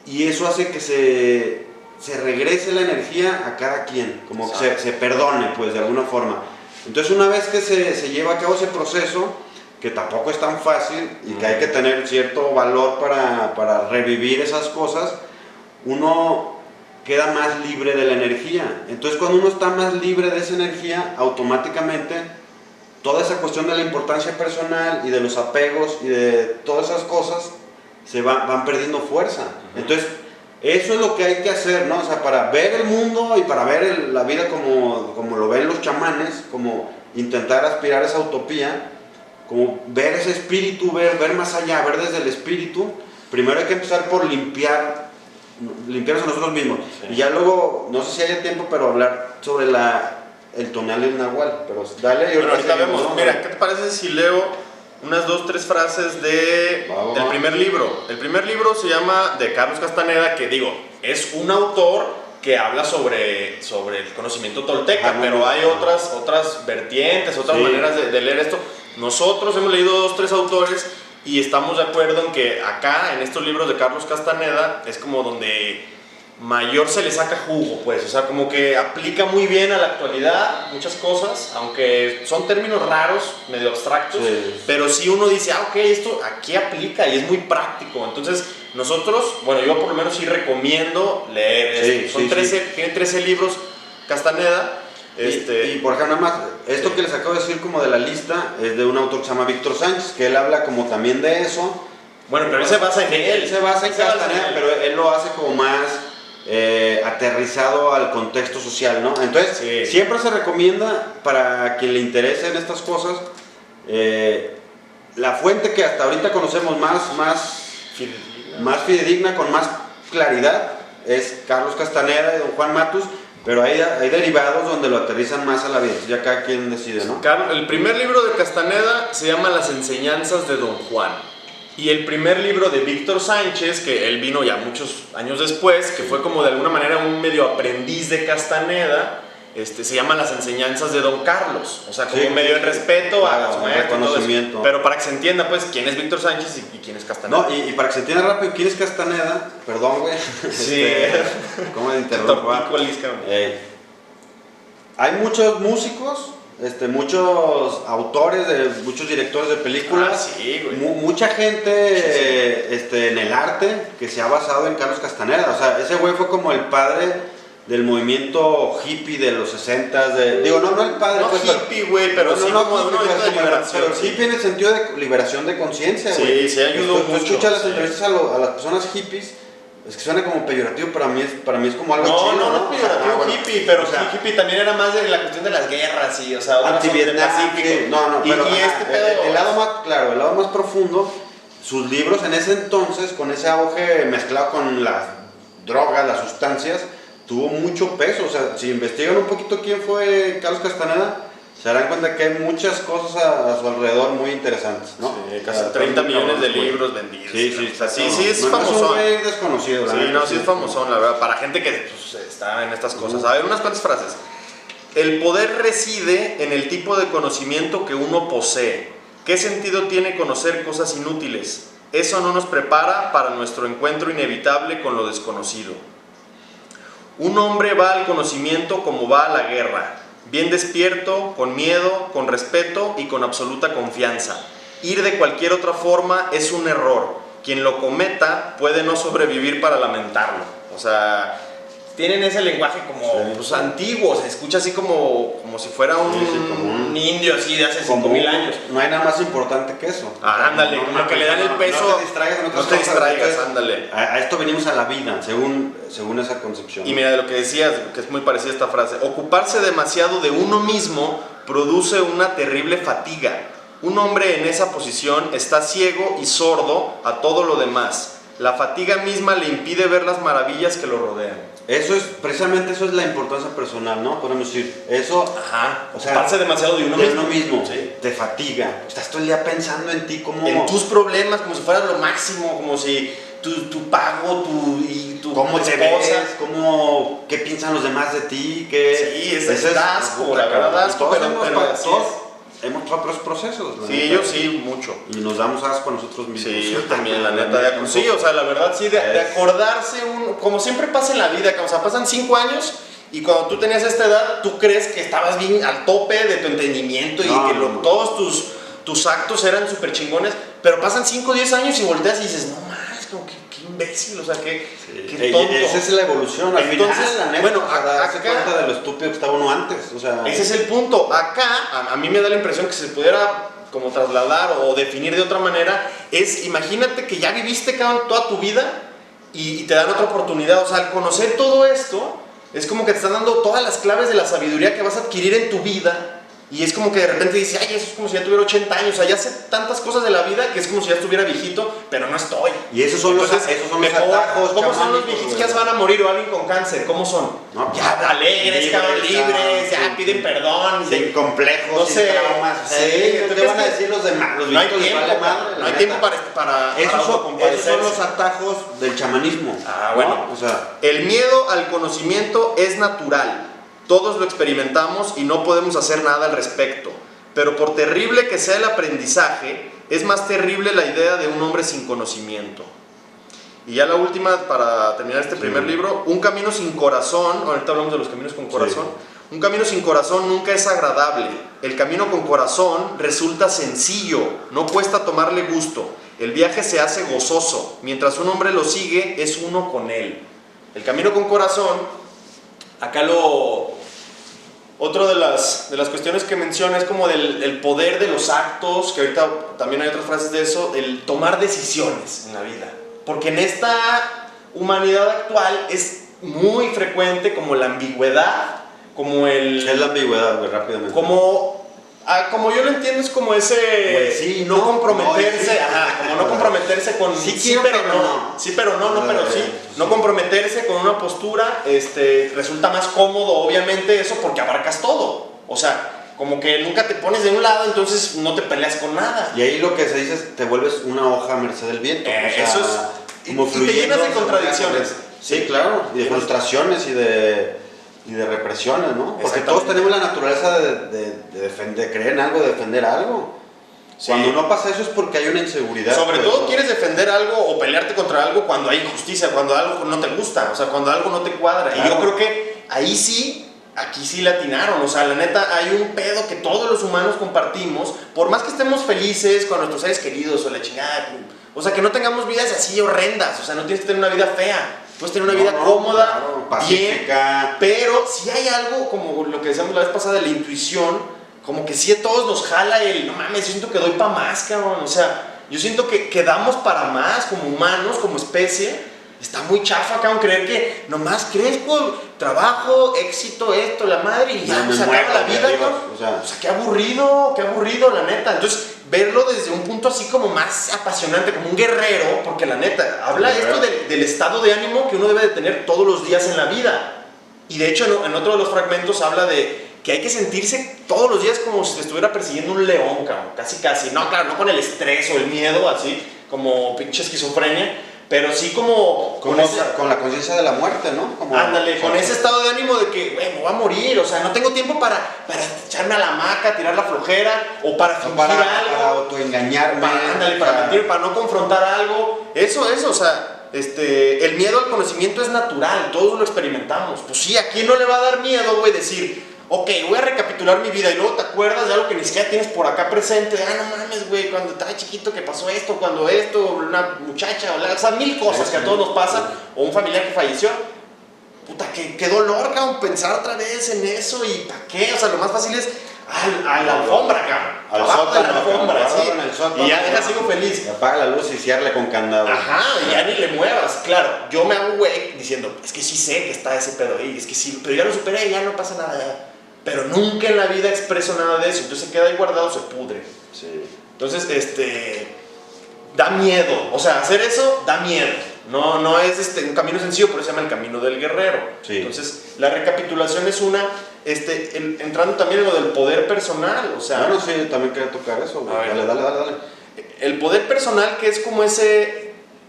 y eso hace que se regrese la energía a cada quien, como que se perdone, pues, de alguna forma. Entonces, una vez que se lleva a cabo ese proceso, que tampoco es tan fácil y que hay que tener cierto valor para revivir esas cosas, uno queda más libre de la energía. Entonces, cuando uno está más libre de esa energía, automáticamente toda esa cuestión de la importancia personal y de los apegos y de todas esas cosas se van perdiendo fuerza. Entonces, eso es lo que hay que hacer, ¿no? O sea, para ver el mundo y para ver la vida como lo ven los chamanes, como intentar aspirar a esa utopía, como ver ese espíritu, ver más allá, ver desde el espíritu. Primero hay que empezar por limpiarnos a nosotros mismos. Sí. Y ya luego, no sé si haya tiempo, pero hablar sobre el tonal del nahual. Pero dale. Bueno, ahorita vemos. ¿No? Mira, ¿qué te parece si leo unas 2-3 frases del primer libro? El primer libro se llama de Carlos Castaneda, que digo, es un autor que habla sobre el conocimiento tolteca, pero hay otras vertientes, otras maneras de leer esto. Nosotros hemos leído 2-3 autores y estamos de acuerdo en que acá, en estos libros de Carlos Castaneda, es como donde mayor se le saca jugo, pues, o sea, como que aplica muy bien a la actualidad muchas cosas, aunque son términos raros, medio abstractos, pero sí uno dice, ok, esto aquí aplica y es muy práctico. Entonces, nosotros, bueno, yo por lo menos sí recomiendo leer esto. Tiene 13 libros Castaneda. Y por ejemplo, nada más, esto que les acabo de decir como de la lista es de un autor que se llama Víctor Sánchez, que él habla como también de eso. Bueno, pero él se basa en él. Él se basa en Castaneda, pero él lo hace como más aterrizado al contexto social, ¿no? Entonces, siempre se recomienda para quien le interese en estas cosas, la fuente que hasta ahorita conocemos más fidedigna, con más claridad, es Carlos Castaneda y don Juan Matus. Pero hay derivados donde lo aterrizan más a la vida. Ya cada quien decide, ¿no? El primer libro de Castaneda se llama Las enseñanzas de Don Juan. Y el primer libro de Víctor Sánchez, que él vino ya muchos años después, que fue como de alguna manera un medio aprendiz de Castaneda, se llama Las enseñanzas de Don Carlos. O sea, como Sí, medio en respeto a su maestro, reconocimiento. pero para que se entienda, pues, quién es Víctor Sánchez y quién es Castaneda. No, y para que se entienda rápido quién es Castaneda, perdón, güey. Sí. ¿Cómo me interrumpo? Hay muchos músicos, muchos autores, muchos directores de películas, Ah, sí, güey. mucha gente en el arte que se ha basado en Carlos Castaneda. O sea, ese güey fue como el padre del movimiento hippie de los 60s. Digo, no el padre. No pues, hippie, güey, pero sí como un movimiento de liberación. Pero hippie en el sentido de liberación de conciencia, güey. Sí, se ayudó Tú mucho. escuchas las Sí. entrevistas a las personas hippies. Es que suena como peyorativo, para mí es como algo chido. No es peyorativo bueno, hippie, pero o sea, sí hippie también era más de la cuestión de las guerras y, o sea, anti-Vietnam, Pacífico. sí, no, Y, pero y ajá, pedo. el lado más, claro, el lado más profundo, sus libros en ese entonces, con ese auge mezclado con las drogas, las sustancias, tuvo mucho peso. O sea, si investigan un poquito quién fue Carlos Castaneda, se darán cuenta que hay muchas cosas a su alrededor muy interesantes, ¿no? Sí, casi 30 millones de libros vendidos. Sí, O sea, sí es no, famosón. No es un güey desconocido, la Sí, neta, no, sí es famosón, la verdad, para gente que pues, está en estas cosas. A ver, unas cuantas frases. El poder reside en el tipo de conocimiento que uno posee. ¿Qué sentido tiene conocer cosas inútiles? Eso no nos prepara para nuestro encuentro inevitable con lo desconocido. Un hombre va al conocimiento como va a la guerra, bien despierto, con miedo, con respeto y con absoluta confianza. Ir de cualquier otra forma es un error. Quien lo cometa puede no sobrevivir para lamentarlo. O sea, tienen ese lenguaje como pues, antiguo, se escucha así como si fuera como un indio así de hace 5,000 años. No hay nada más importante que eso. Ándale, como que le dan el peso. No te distraigas en otras No te cosas, distraigas, entonces, ándale. A esto venimos a la vida, según esa concepción. Y mira, de lo que decías, que es muy parecida a esta frase, ocuparse demasiado de uno mismo produce una terrible fatiga. Un hombre en esa posición está ciego y sordo a todo lo demás. La fatiga misma le impide ver las maravillas que lo rodean. Precisamente eso es la importancia personal, ¿no? Podemos decir, eso, Ajá, o sea, ocuparse demasiado de uno mismo. Sí. Te fatiga, estás todo el día pensando en ti como... En tus problemas, como si fueras lo máximo, como si tu pago, tu ¿Cómo te esposa. ves? ¿Qué piensan los demás de ti? Sí, es asco, la verdad, asco, pero hemos pasado por esos procesos. Sí, yo sí, mucho. Y nos damos asco a nosotros mismos. Sí, yo también, la neta. Sí, o sea, la verdad, sí, de acordarse, como siempre pasa en la vida, o sea, pasan 5 años y cuando tú tenías esta edad, tú crees que estabas bien al tope de tu entendimiento y que todos tus actos eran súper chingones, pero pasan 5 o 10 años y volteas y dices, no mames, como que qué imbécil, o sea, qué tonto. Esa es la evolución, al Entonces, final, la neta, bueno, darse acá, cuenta de lo estúpido que estaba uno antes, o sea... Ese es el punto. Acá, a mí me da la impresión que se pudiera como trasladar o definir de otra manera, imagínate que ya viviste toda tu vida y te dan otra oportunidad, o sea, al conocer todo esto, es como que te están dando todas las claves de la sabiduría que vas a adquirir en tu vida. Y es como que de repente dices, ay, eso es como si ya tuviera 80 años, o sea, ya sé tantas cosas de la vida que es como si ya estuviera viejito, pero no estoy. Y esos son los atajos. ¿Cómo son los viejitos que ya se van a morir o alguien con cáncer? ¿Cómo son? No, ya alegres, cabrón, libres, ya piden perdón. Sin complejos, no sin sé, traumas. Sí, ¿qué van a decir los demás? Los no hay viejitos tiempo, les vale madre, no hay tiempo para esos son los atajos del chamanismo. Ah, bueno. ¿No? O sea, el miedo al conocimiento es natural. Todos lo experimentamos y no podemos hacer nada al respecto. Pero por terrible que sea el aprendizaje, es más terrible la idea de un hombre sin conocimiento. Y ya la última, para terminar este primer libro, un camino sin corazón, ahorita hablamos de los caminos con corazón, un camino sin corazón nunca es agradable. El camino con corazón resulta sencillo, no cuesta tomarle gusto. El viaje se hace gozoso, mientras un hombre lo sigue, es uno con él. El camino con corazón, acá otra de las cuestiones que menciona es como el poder de los actos, que ahorita también hay otras frases de eso, el tomar decisiones en la vida. Porque en esta humanidad actual es muy frecuente como la ambigüedad, como ¿qué es la ambigüedad, güey? Rápidamente. Como yo lo entiendo es como ese sí, no comprometerse, no, como no comprometerse con sí pero no, no comprometerse con una postura, resulta más cómodo obviamente eso porque abarcas todo, o sea, como que nunca te pones de un lado, entonces no te peleas con nada. Y ahí lo que se dice es te vuelves una hoja a merced del viento. O sea, Eso es. como Y te llenas de contradicciones. Sí, claro, y de frustraciones y de represiones, ¿no? Porque todos tenemos la naturaleza de creer en algo, de defender algo. Sí. Cuando no pasa eso es porque hay una inseguridad. Sobre todo quieres defender algo o pelearte contra algo cuando hay injusticia, cuando algo no te gusta, o sea, cuando algo no te cuadra. Claro. Y yo creo que ahí sí, aquí sí le atinaron. O sea, la neta, hay un pedo que todos los humanos compartimos, por más que estemos felices con nuestros seres queridos o la chingada, o sea, que no tengamos vidas así horrendas, o sea, no tienes que tener una vida fea. Puedes tener una vida cómoda, claro, pacífica. Bien, pero si hay algo, como lo que decíamos la vez pasada, de la intuición, como que sí a todos nos jala el, no mames, yo siento que doy para más, cabrón. O sea, yo siento que damos para más como humanos, como especie. Está muy chafa, cabrón, creer que nomás crezco, trabajo, éxito, esto, la madre, y ya se acaba la vida, cabrón. O sea, qué aburrido, la neta. Entonces, verlo desde un punto así como más apasionante, como un guerrero, porque la neta, habla esto del estado de ánimo que uno debe de tener todos los días en la vida. Y de hecho, en otro de los fragmentos habla de que hay que sentirse todos los días como si te estuviera persiguiendo un león, cabrón, casi. No, claro, no con el estrés o el miedo, así, como pinche esquizofrenia, pero sí como con la conciencia de la muerte, ¿no? Ándale, con ese estado de ánimo de que, güey, me voy a morir, o sea, no tengo tiempo para echarme a la hamaca, tirar la flojera, o para fingir algo. Para autoengañarme. Para mentir, para no confrontar algo. Eso, o sea, el miedo al conocimiento es natural, todos lo experimentamos. Pues sí, ¿a quién no le va a dar miedo, güey, decir, ok, voy a recapitular mi vida y luego te acuerdas de algo que ni siquiera tienes por acá presente? No mames, güey, cuando estaba chiquito que pasó esto, cuando esto, una muchacha, o sea, mil cosas que a todos nos pasan, o un familiar que falleció. Puta, qué dolor, cabrón, pensar otra vez en eso, y ¿para qué? O sea, lo más fácil es a la alfombra, cabrón. Al sótano, la alfombra, sí. Y ya deja, sigo feliz. Y apaga la luz y cierra con candado. Ajá, y ya ni le muevas. Claro, yo me hago güey diciendo, es que sí sé que está ese pedo ahí, es que sí, pero ya lo superé, ya no pasa nada, ya. Pero nunca en la vida expreso nada de eso, entonces se queda ahí guardado, se pudre. Sí. Entonces, da miedo, o sea, hacer eso da miedo. No es un camino sencillo, por eso se llama el camino del guerrero. Sí. Entonces, la recapitulación es una, entrando también en lo del poder personal, o sea... Bueno, sí, también quería tocar eso, güey. Dale. El poder personal, que es como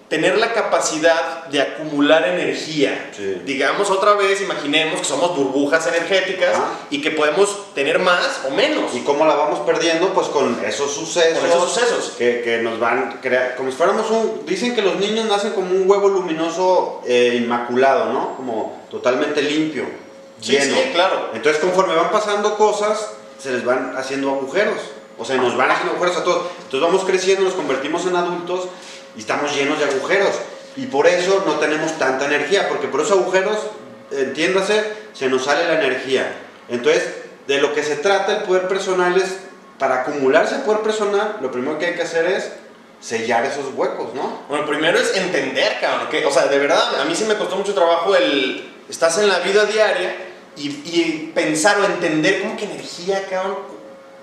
tener la capacidad de acumular energía. Sí. Digamos otra vez, imaginemos que somos burbujas energéticas y que podemos tener más o menos. ¿Y cómo la vamos perdiendo? Pues con esos sucesos. Que nos van crear, como si fuéramos dicen que los niños nacen como un huevo luminoso inmaculado, ¿no? Como totalmente limpio, lleno. Sí, claro. Entonces conforme van pasando cosas, se les van haciendo agujeros. O sea, nos van haciendo agujeros a todos. Entonces vamos creciendo, nos convertimos en adultos y estamos llenos de agujeros, y por eso no tenemos tanta energía, porque por esos agujeros, entiéndase, se nos sale la energía. Entonces, de lo que se trata el poder personal es, para acumularse el poder personal, lo primero que hay que hacer es sellar esos huecos, ¿no? Bueno, primero es entender, cabrón, que, o sea, de verdad, a mí sí me costó mucho trabajo estás en la vida diaria y pensar o entender cómo que energía, cabrón,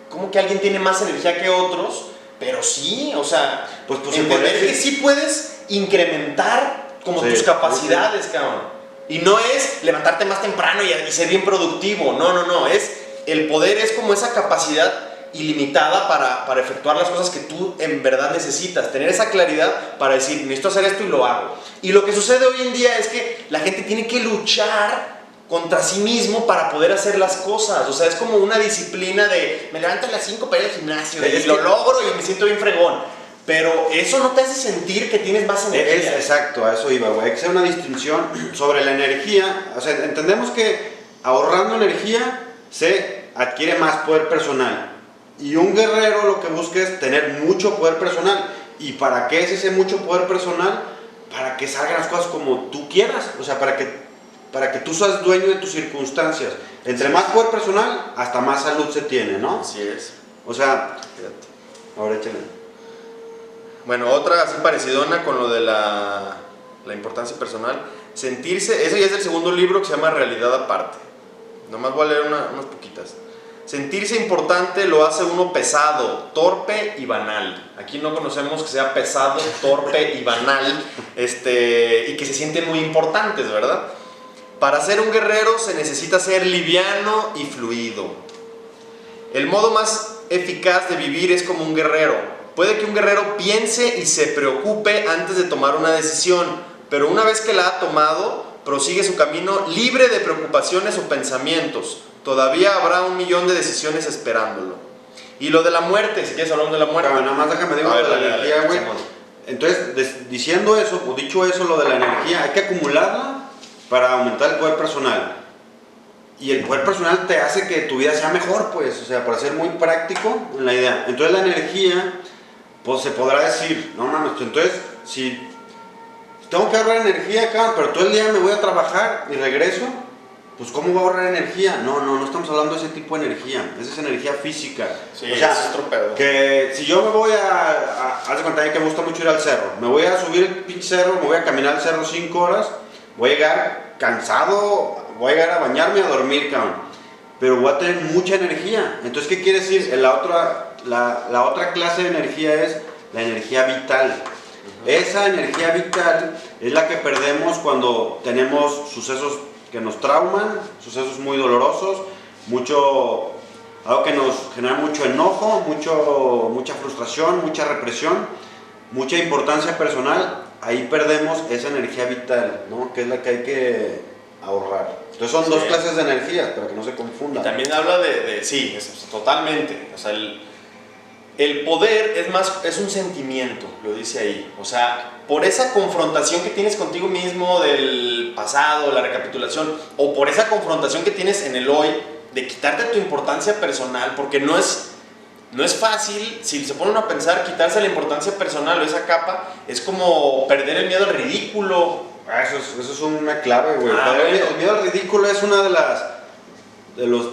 cómo que alguien tiene más energía que otros. Pero sí, o sea, pues entender que sí puedes incrementar como tus capacidades, cabrón. Y no es levantarte más temprano y ser bien productivo, no, el poder es como esa capacidad ilimitada para efectuar las cosas que tú en verdad necesitas, tener esa claridad para decir, necesito hacer esto y lo hago. Y lo que sucede hoy en día es que la gente tiene que luchar contra sí mismo para poder hacer las cosas. O sea, es como una disciplina de me levanto a las 5 para ir al gimnasio y lo logro y me siento bien fregón. Pero eso no te hace sentir que tienes más energía. Exacto, a eso iba, güey. Hay que hacer una distinción sobre la energía. O sea, entendemos que ahorrando energía se adquiere más poder personal. Y un guerrero lo que busca es tener mucho poder personal. ¿Y para qué es ese mucho poder personal? Para que salgan las cosas como tú quieras. O sea, para que tú seas dueño de tus circunstancias. Entre más poder personal, hasta más salud se tiene, ¿no? Así es. O sea, fíjate. Ahora échale. Bueno, otra así parecidona con lo de la importancia personal. Sentirse, eso ya es el segundo libro que se llama Realidad Aparte. Nomás voy a leer unas poquitas. Sentirse importante lo hace uno pesado, torpe y banal. Aquí no conocemos que sea pesado, torpe y banal, y que se sienten muy importantes, ¿verdad? Para ser un guerrero se necesita ser liviano y fluido. el modo más eficaz de vivir es como un guerrero. Puede que un guerrero piense y se preocupe antes de tomar una decisión, pero una vez que la ha tomado, prosigue su camino libre de preocupaciones o pensamientos. Todavía habrá 1.000.000 de decisiones esperándolo. Y lo de la muerte, si quieres hablamos de la muerte. Pero nada más déjame decir lo de la energía, güey. Entonces, diciendo eso, o dicho eso, lo de la energía, hay que acumularla para aumentar el poder personal. Y el poder personal te hace que tu vida sea mejor, pues, o sea, para ser muy práctico en la idea. Entonces la energía, pues se podrá decir, no mames, entonces, si tengo que ahorrar energía acá, pero todo el día me voy a trabajar y regreso, pues ¿cómo voy a ahorrar energía? No estamos hablando de ese tipo de energía, esa es energía física. Sí, o sea, es otro pedo. Que si yo me voy haz de cuenta que me gusta mucho ir al cerro, me voy a subir el pinche cerro, me voy a caminar al cerro 5 horas, voy a llegar cansado, voy a llegar a bañarme y a dormir, cabrón. Pero voy a tener mucha energía. Entonces, ¿qué quiere decir? La otra clase de energía es la energía vital. Esa energía vital es la que perdemos cuando tenemos sucesos que nos trauman, sucesos muy dolorosos, algo que nos genera mucho enojo, mucha frustración, mucha represión, mucha importancia personal. Ahí perdemos esa energía vital, ¿no? Que es la que hay que ahorrar. Entonces son dos clases de energías, para que no se confundan. Y también habla sí, totalmente. O sea, el poder es un sentimiento, lo dice ahí. O sea, por esa confrontación que tienes contigo mismo del pasado, la recapitulación, o por esa confrontación que tienes en el hoy, de quitarte tu importancia personal, porque no es fácil, si se ponen a pensar, quitarse la importancia personal o esa capa, es como perder el miedo al ridículo. Eso es una clave, güey. Bueno. El miedo al ridículo es una de los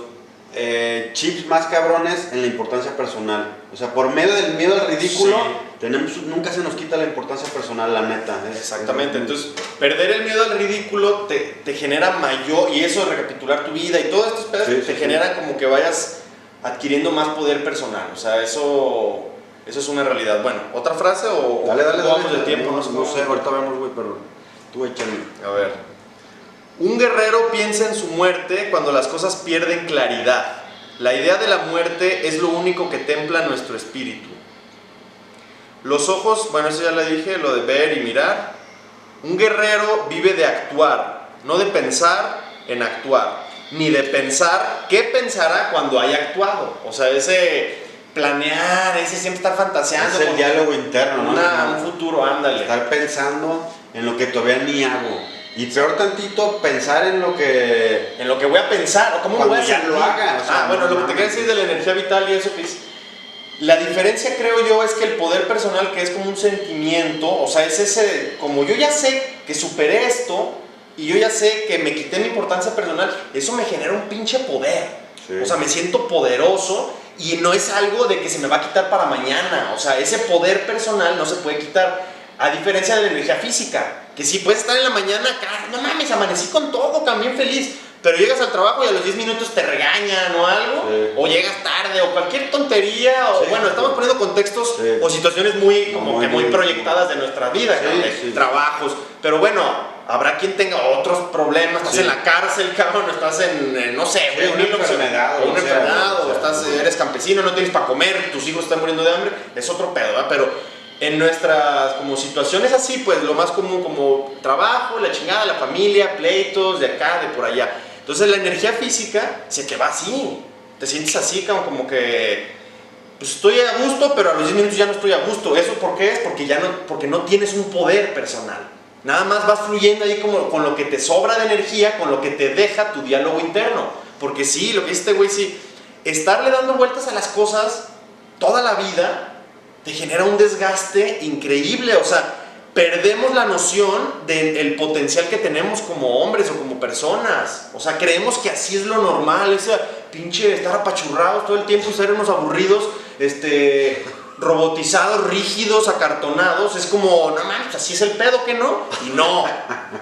chips más cabrones en la importancia personal. O sea, por medio del miedo al ridículo, nunca se nos quita la importancia personal, la neta. Exactamente. Entonces, perder el miedo al ridículo te genera mayor, y eso de recapitular tu vida y todos estos pedazos te genera como que vayas adquiriendo más poder personal. O sea, eso es una realidad. Bueno, ¿otra frase o dale, vamos de tiempo? No sé, ahorita vemos, güey, pero tú échale. A ver. Un guerrero piensa en su muerte cuando las cosas pierden claridad. La idea de la muerte es lo único que templa nuestro espíritu. Los ojos, bueno, eso ya le dije, lo de ver y mirar. Un guerrero vive de actuar, no de pensar en actuar, ni de pensar qué pensará cuando haya actuado. O sea, ese planear, ese siempre estar fantaseando. Es el diálogo interno, ¿no? Un futuro, ándale. Estar pensando en lo que todavía ni hago. Y peor tantito, pensar en lo que voy a pensar, o cómo me voy a sentir. lo haga. O sea, bueno, lo que te quería decir de la energía vital y eso que es. La diferencia, creo yo, es que el poder personal, que es como un sentimiento, o sea, es ese, como yo ya sé que superé esto, y yo ya sé que me quité mi importancia personal, eso me genera un pinche poder. Sí. O sea, me siento poderoso, y no es algo de que se me va a quitar para mañana. O sea, ese poder personal no se puede quitar. A diferencia de la energía física, que sí puedes estar en la mañana, no mames, amanecí con todo, también feliz, pero llegas al trabajo y a los 10 minutos te regañan o algo, o llegas tarde, o cualquier tontería, o bueno, estamos poniendo contextos o situaciones muy proyectadas de nuestra vida, trabajos, pero bueno, habrá quien tenga otros problemas, estás en la cárcel, cabrón, estás en no sé, una enfermedad, eres campesino, no tienes para comer, tus hijos están muriendo de hambre, es otro pedo, ¿verdad? Pero en nuestras como situaciones así, pues lo más común como trabajo, la chingada, la familia, pleitos, de acá, de por allá. Entonces la energía física se te va así, te sientes así como que pues estoy a gusto, pero a los 10 minutos ya no estoy a gusto. ¿Eso por qué es? Porque no tienes un poder personal. Nada más vas fluyendo ahí como con lo que te sobra de energía, con lo que te deja tu diálogo interno. Porque sí, lo que dice este güey, sí, estarle dando vueltas a las cosas toda la vida te genera un desgaste increíble. O sea, perdemos la noción del potencial que tenemos como hombres o como personas. O sea, creemos que así es lo normal, ese pinche estar apachurrados todo el tiempo, ser unos aburridos, robotizados, rígidos, acartonados. Es como, no mames, así es el pedo, ¿que no?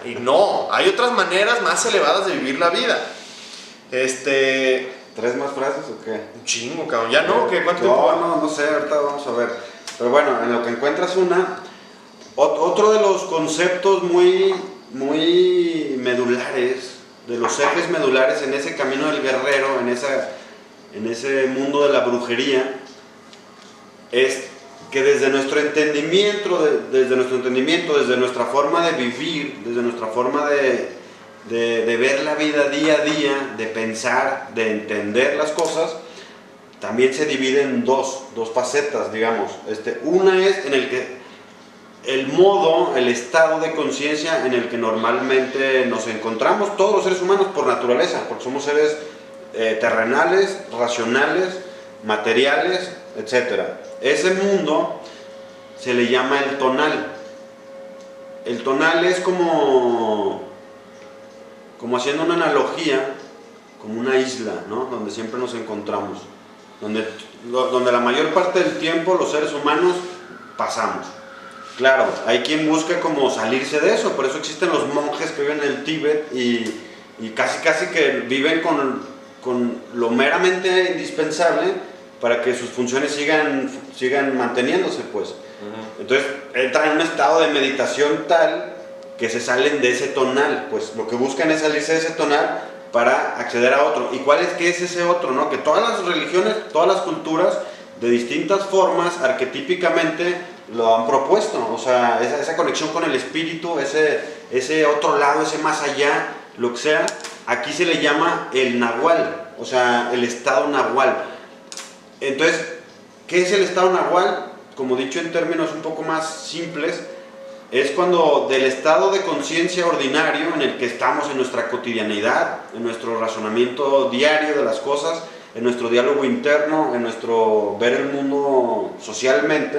Y no, hay otras maneras más elevadas de vivir la vida. ¿Tres más frases o qué? Un chingo, cabrón. ¿Ya no? ¿Qué? ¿Cuánto tiempo? No sé, ahorita vamos a ver. Pero bueno, en lo que encuentras otro de los conceptos muy medulares, de los ejes medulares en ese camino del guerrero, en esa en ese mundo de la brujería, es que desde nuestro entendimiento, desde nuestra forma de vivir, desde nuestra forma de ver la vida día a día, de pensar, de entender las cosas, también se divide en dos facetas, digamos. Una es en el que el modo, el estado de conciencia en el que normalmente nos encontramos todos los seres humanos por naturaleza, porque somos seres terrenales, racionales, materiales, etc. Ese mundo se le llama el tonal. El tonal es como haciendo una analogía, como una isla, ¿no? Donde siempre nos encontramos, donde la mayor parte del tiempo los seres humanos pasamos. Claro, hay quien busca como salirse de eso, por eso existen los monjes que viven en el Tíbet y casi que viven con lo meramente indispensable para que sus funciones sigan manteniéndose, pues. Entonces entran en un estado de meditación tal que se salen de ese tonal, pues lo que buscan es salirse de ese tonal para acceder a otro. ¿Y qué es ese otro? ¿No? Que todas las religiones, todas las culturas, de distintas formas, arquetípicamente, lo han propuesto. O sea, esa conexión con el espíritu, ese otro lado, ese más allá, lo que sea, aquí se le llama el nahual, o sea, el estado nahual. Entonces, ¿qué es el estado nahual? Como dicho en términos un poco más simples, es cuando del estado de conciencia ordinario en el que estamos en nuestra cotidianidad, en nuestro razonamiento diario de las cosas, en nuestro diálogo interno, en nuestro ver el mundo socialmente,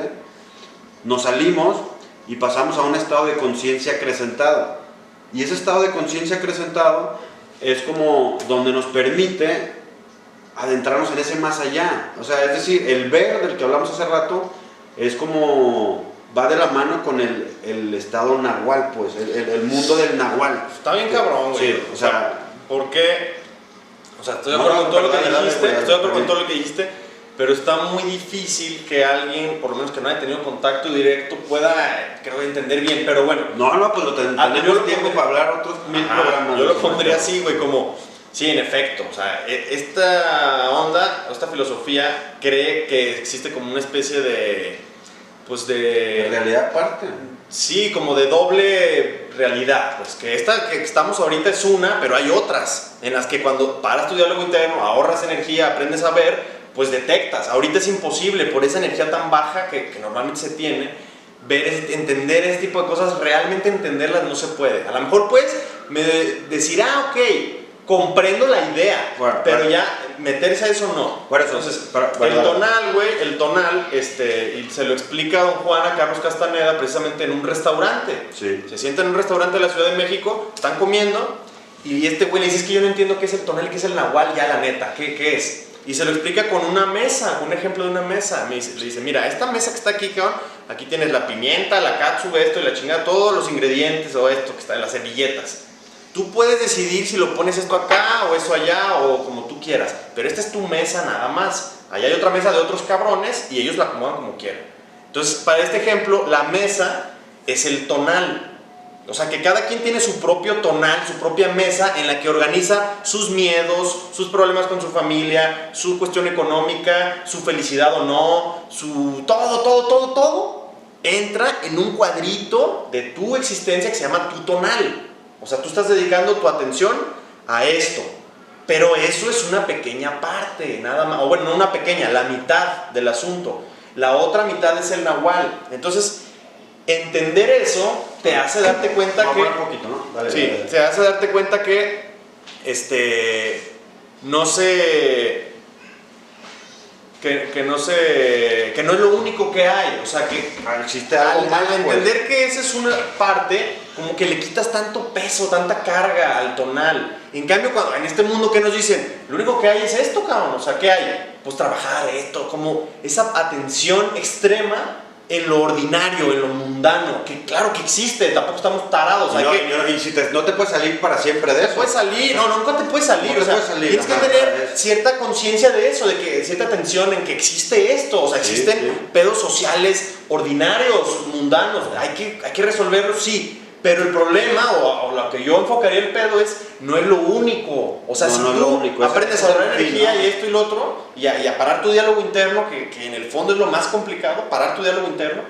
nos salimos y pasamos a un estado de conciencia acrecentado. Y ese estado de conciencia acrecentado es como donde nos permite adentrarnos en ese más allá. O sea, es decir, el ver del que hablamos hace rato es como va de la mano con el estado nahual, pues, el mundo del nahual. Está bien cabrón, güey. Sí, o sea, ¿por qué? O sea, estoy de acuerdo con todo lo que dijiste, pero está muy difícil que alguien, por lo menos que no haya tenido contacto directo, pueda, creo, entender bien, pero bueno. No, pues tenemos tiempo para hablar otros 1000 programas. Yo lo pondría así, güey, como, sí, en efecto, o sea, esta onda, esta filosofía cree que existe como una especie de, pues de realidad aparte. Sí, como de doble realidad, pues que esta que estamos ahorita es una, pero hay otras en las que cuando paras tu diálogo interno, ahorras energía, aprendes a ver, pues detectas. Ahorita es imposible por esa energía tan baja que normalmente se tiene, entender ese tipo de cosas, realmente entenderlas no se puede. A lo mejor puedes decir, ok, comprendo la idea, pero ya meterse a eso no. Por eso, entonces, el tonal, güey, y se lo explica don Juan a Carlos Castaneda precisamente en un restaurante. Sí. Se sienta en un restaurante de la Ciudad de México, están comiendo, y este güey le dice, es que yo no entiendo qué es el tonal y qué es el nahual, ya la neta, ¿qué es? Y se lo explica con una mesa, un ejemplo de una mesa. Le dice, mira, esta mesa que está aquí, cabrón, aquí tienes la pimienta, la katsu, esto y la chingada, todos los ingredientes o esto que está en las servilletas. Tú puedes decidir si lo pones esto acá o eso allá o como tú quieras, pero esta es tu mesa nada más. Allá hay otra mesa de otros cabrones y ellos la acomodan como quieran. Entonces, para este ejemplo, la mesa es el tonal. O sea, que cada quien tiene su propio tonal, su propia mesa en la que organiza sus miedos, sus problemas con su familia, su cuestión económica, su felicidad o no, todo entra en un cuadrito de tu existencia que se llama tu tonal. O sea, tú estás dedicando tu atención a esto, pero eso es una pequeña parte, nada más, o bueno, no una pequeña, la mitad del asunto. La otra mitad es el nahual. Entonces, entender eso te hace darte cuenta que... un poquito, ¿no? Dale, sí, dale. te hace darte cuenta que no es lo único que hay, o sea que existe algo más, al entender que esa es una parte, como que le quitas tanto peso, tanta carga al tonal. En cambio, cuando en este mundo que nos dicen, lo único que hay es esto, cabrón, o sea, ¿qué hay? Pues trabajar esto, como esa atención extrema en lo ordinario, en lo mundano, que claro que existe, tampoco estamos tarados. No te puedes salir para siempre de eso. No puedes salir, nunca te puedes salir. No te puedes salir. Tienes que tener cierta conciencia de eso, de que cierta atención en que existe esto, o sea, existen pedos sociales ordinarios, mundanos, hay que resolverlos, sí, Pero el problema, o lo que yo enfocaría el pedo no es lo único. O sea, No, si no es tú lo único. aprendes a Ese es ahorrar el fin, energía ¿no? y esto y lo otro, y a parar tu diálogo interno, que en el fondo es lo más complicado, parar tu diálogo interno,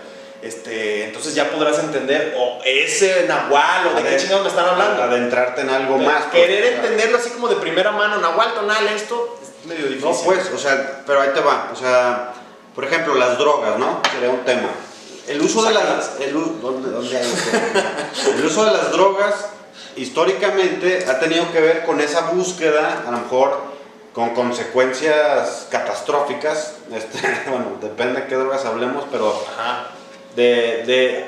entonces ya podrás entender, o ese nahual, o de qué chingados me están hablando. Adentrarte en algo más. Querer pues, entenderlo así como de primera mano, nahual, tonal, esto, es medio difícil. No, pues, o sea, pero ahí te va. O sea, por ejemplo, las drogas, ¿no? Sería un tema. El uso de las... ¿Dónde hay usted? El uso de las drogas, históricamente, ha tenido que ver con esa búsqueda, a lo mejor con consecuencias catastróficas. Bueno, depende de qué drogas hablemos, pero... Ajá. De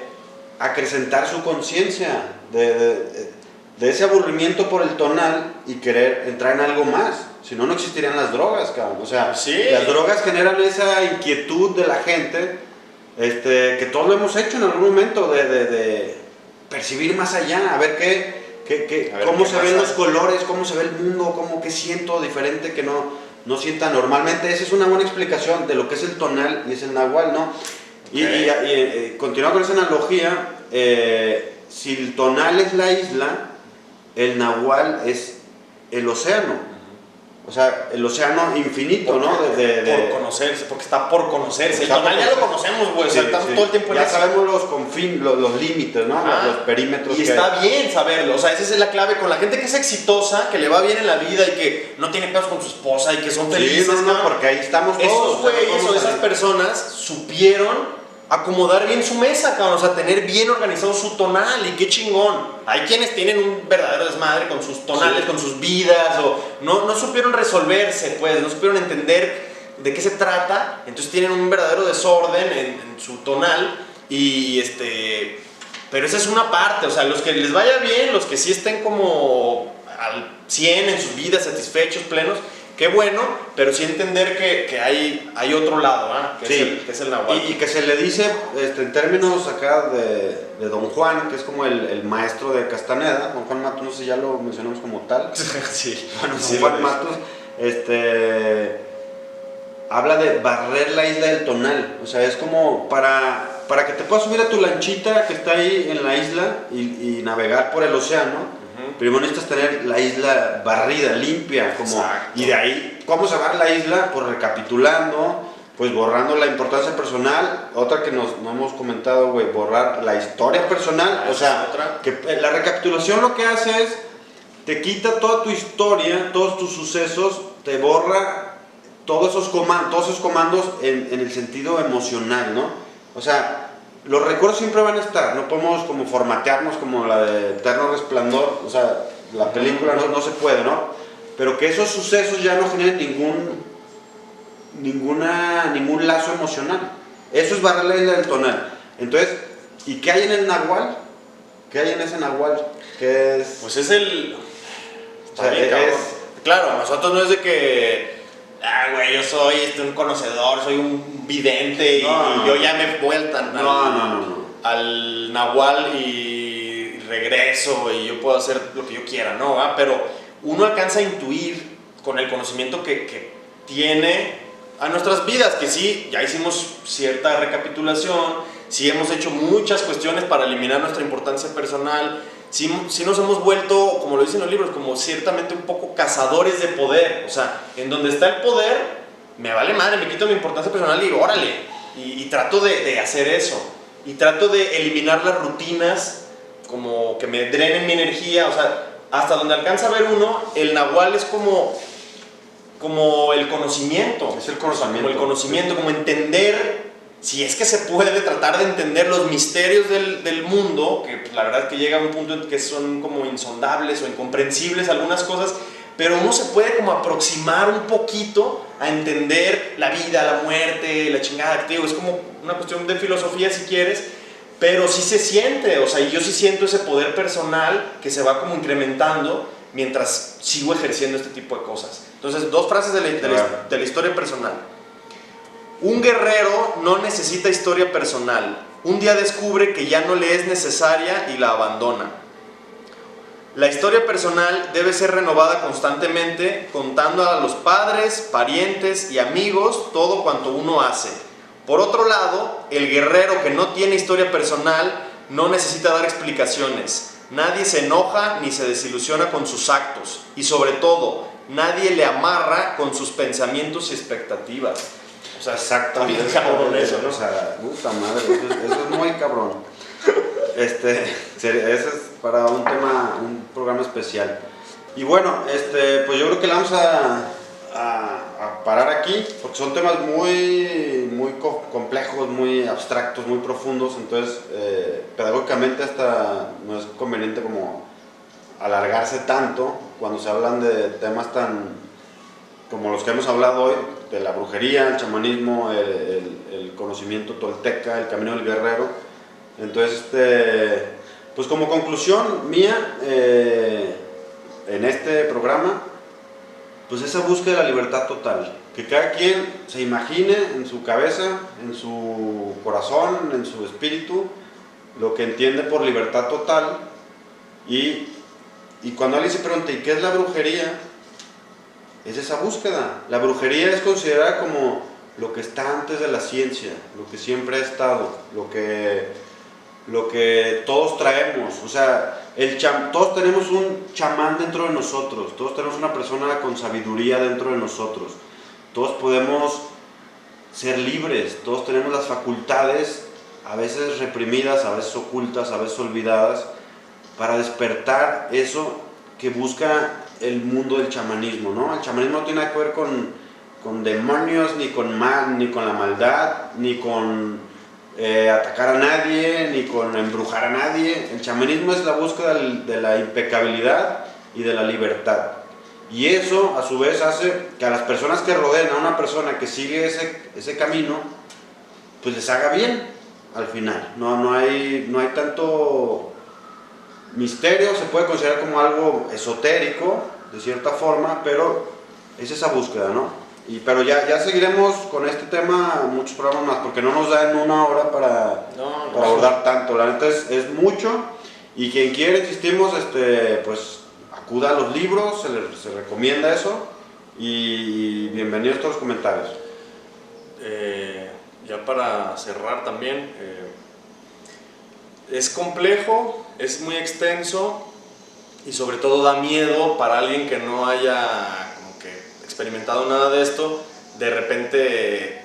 acrecentar su conciencia, de ese aburrimiento por el tonal y querer entrar en algo más. Si no, no existirían las drogas, cabrón. O sea, sí. Las drogas generan esa inquietud de la gente, que todos lo hemos hecho en algún momento, de percibir más allá, a ver cómo se ven los colores, cómo se ve el mundo, qué siento diferente que no sienta normalmente. Esa es una buena explicación de lo que es el tonal y es el nahual, ¿no? Okay. Y continuando con esa analogía, si el tonal es la isla, el nahual es el océano. O sea, el océano infinito, ¿no? Por conocerse, porque está por conocerse. El tonal ya lo conocemos, güey. O sea, estamos todo el tiempo en ya eso. sabemos los límites, ¿no? Los perímetros. Y está bien saberlo. O sea, esa es la clave con la gente que es exitosa, que le va bien en la vida y que no tiene pedos con su esposa y que son felices. Sí, no, porque ahí estamos todos. Esos güeyes o esas personas supieron acomodar bien su mesa, cabrón, o sea, tener bien organizado su tonal, y qué chingón. Hay quienes tienen un verdadero desmadre con sus tonales, sí, con sus vidas, o no supieron resolverse, pues, no supieron entender de qué se trata, entonces tienen un verdadero desorden en su tonal, pero esa es una parte, o sea, los que les vaya bien, los que sí estén como al 100 en sus vidas, satisfechos, plenos, qué bueno, pero sí entender que hay otro lado, ¿eh? que es el nahual. Y que se le dice, en términos acá de Don Juan, que es como el maestro de Castaneda, Don Juan Matus, no sé si ya lo mencionamos como tal. Sí. Bueno, sí, Don Juan Matus, habla de barrer la isla del tonal, o sea, es como para que te puedas subir a tu lanchita que está ahí en la isla y navegar por el océano. Primero necesitas tener la isla barrida, limpia, y de ahí, ¿cómo se barre la isla? Pues recapitulando, pues borrando la importancia personal. Otra que no hemos comentado, güey, borrar la historia personal. O sea, que la recapitulación lo que hace es, te quita toda tu historia, todos tus sucesos, te borra todos esos comandos en el sentido emocional, ¿no? O sea, los recuerdos siempre van a estar, no podemos como formatearnos como la de Eterno Resplandor, o sea, la película no se puede, ¿no? Pero que esos sucesos ya no generen ningún lazo emocional. Eso es barrer la isla del tonal. Entonces, ¿y qué hay en el nahual? ¿Qué hay en ese nahual? ¿Qué es? Pues es el... Está bien, cabrón. Claro, nosotros no es de que... güey, yo soy un conocedor, soy un vidente y yo ya me voy al nahual y regreso y yo puedo hacer lo que yo quiera, ¿no? Pero uno alcanza a intuir con el conocimiento que tiene a nuestras vidas, que sí, ya hicimos cierta recapitulación, sí hemos hecho muchas cuestiones para eliminar nuestra importancia personal, sí nos hemos vuelto, como lo dicen los libros, como ciertamente un poco cazadores de poder. O sea, en donde está el poder, me vale madre, me quito mi importancia personal y órale. Y trato de hacer eso. Y trato de eliminar las rutinas, como que me drenen mi energía. O sea, hasta donde alcanza a ver uno, el nahual es como el conocimiento. Es el conocimiento. Como el conocimiento, como entender... Si es que se puede tratar de entender los misterios del mundo, que pues, la verdad es que llega a un punto en que son como insondables o incomprensibles algunas cosas, pero uno se puede como aproximar un poquito a entender la vida, la muerte, la chingada, te digo, es como una cuestión de filosofía si quieres, pero sí se siente, o sea, yo sí siento ese poder personal que se va como incrementando mientras sigo ejerciendo este tipo de cosas. Entonces, dos frases de la historia personal. Un guerrero no necesita historia personal. Un día descubre que ya no le es necesaria y la abandona. La historia personal debe ser renovada constantemente, contando a los padres, parientes y amigos todo cuanto uno hace. Por otro lado, el guerrero que no tiene historia personal no necesita dar explicaciones. Nadie se enoja ni se desilusiona con sus actos. Y sobre todo, nadie le amarra con sus pensamientos y expectativas. O sea, exactamente. Está bien cabrón eso, ¿no? O sea, puta madre, eso es muy cabrón. Ese es para un programa especial. Y bueno, pues yo creo que le vamos a parar aquí, porque son temas muy complejos, muy abstractos, muy profundos, entonces pedagógicamente hasta no es conveniente como alargarse tanto cuando se hablan de temas tan como los que hemos hablado hoy, de la brujería, el chamanismo, el conocimiento tolteca, el camino del guerrero. Entonces, pues como conclusión mía, en este programa, pues esa búsqueda de la libertad total, que cada quien se imagine en su cabeza, en su corazón, en su espíritu, lo que entiende por libertad total, y cuando alguien se pregunta, ¿y qué es la brujería? Es esa búsqueda. La brujería es considerada como lo que está antes de la ciencia, lo que siempre ha estado, lo que todos traemos. O sea, todos tenemos un chamán dentro de nosotros, todos tenemos una persona con sabiduría dentro de nosotros, todos podemos ser libres, todos tenemos las facultades, a veces reprimidas, a veces ocultas, a veces olvidadas, para despertar eso que busca el mundo del chamanismo, ¿no? El chamanismo no tiene nada que ver con demonios, ni con mal, ni con la maldad, ni con atacar a nadie, ni con embrujar a nadie. El chamanismo es la búsqueda de la impecabilidad y de la libertad. Y eso, a su vez, hace que a las personas que rodean a una persona que sigue ese camino, pues les haga bien al final. No hay tanto misterio, se puede considerar como algo esotérico, de cierta forma, pero es esa búsqueda, ¿no? Pero ya seguiremos con este tema muchos programas más, porque no nos da en una hora para abordar tanto. La neta es mucho, y quien quiere, insistimos, pues acuda a los libros, se recomienda eso, y bienvenidos a todos los comentarios. Ya para cerrar también, es complejo, es muy extenso, y sobre todo da miedo para alguien que no haya como que experimentado nada de esto, de repente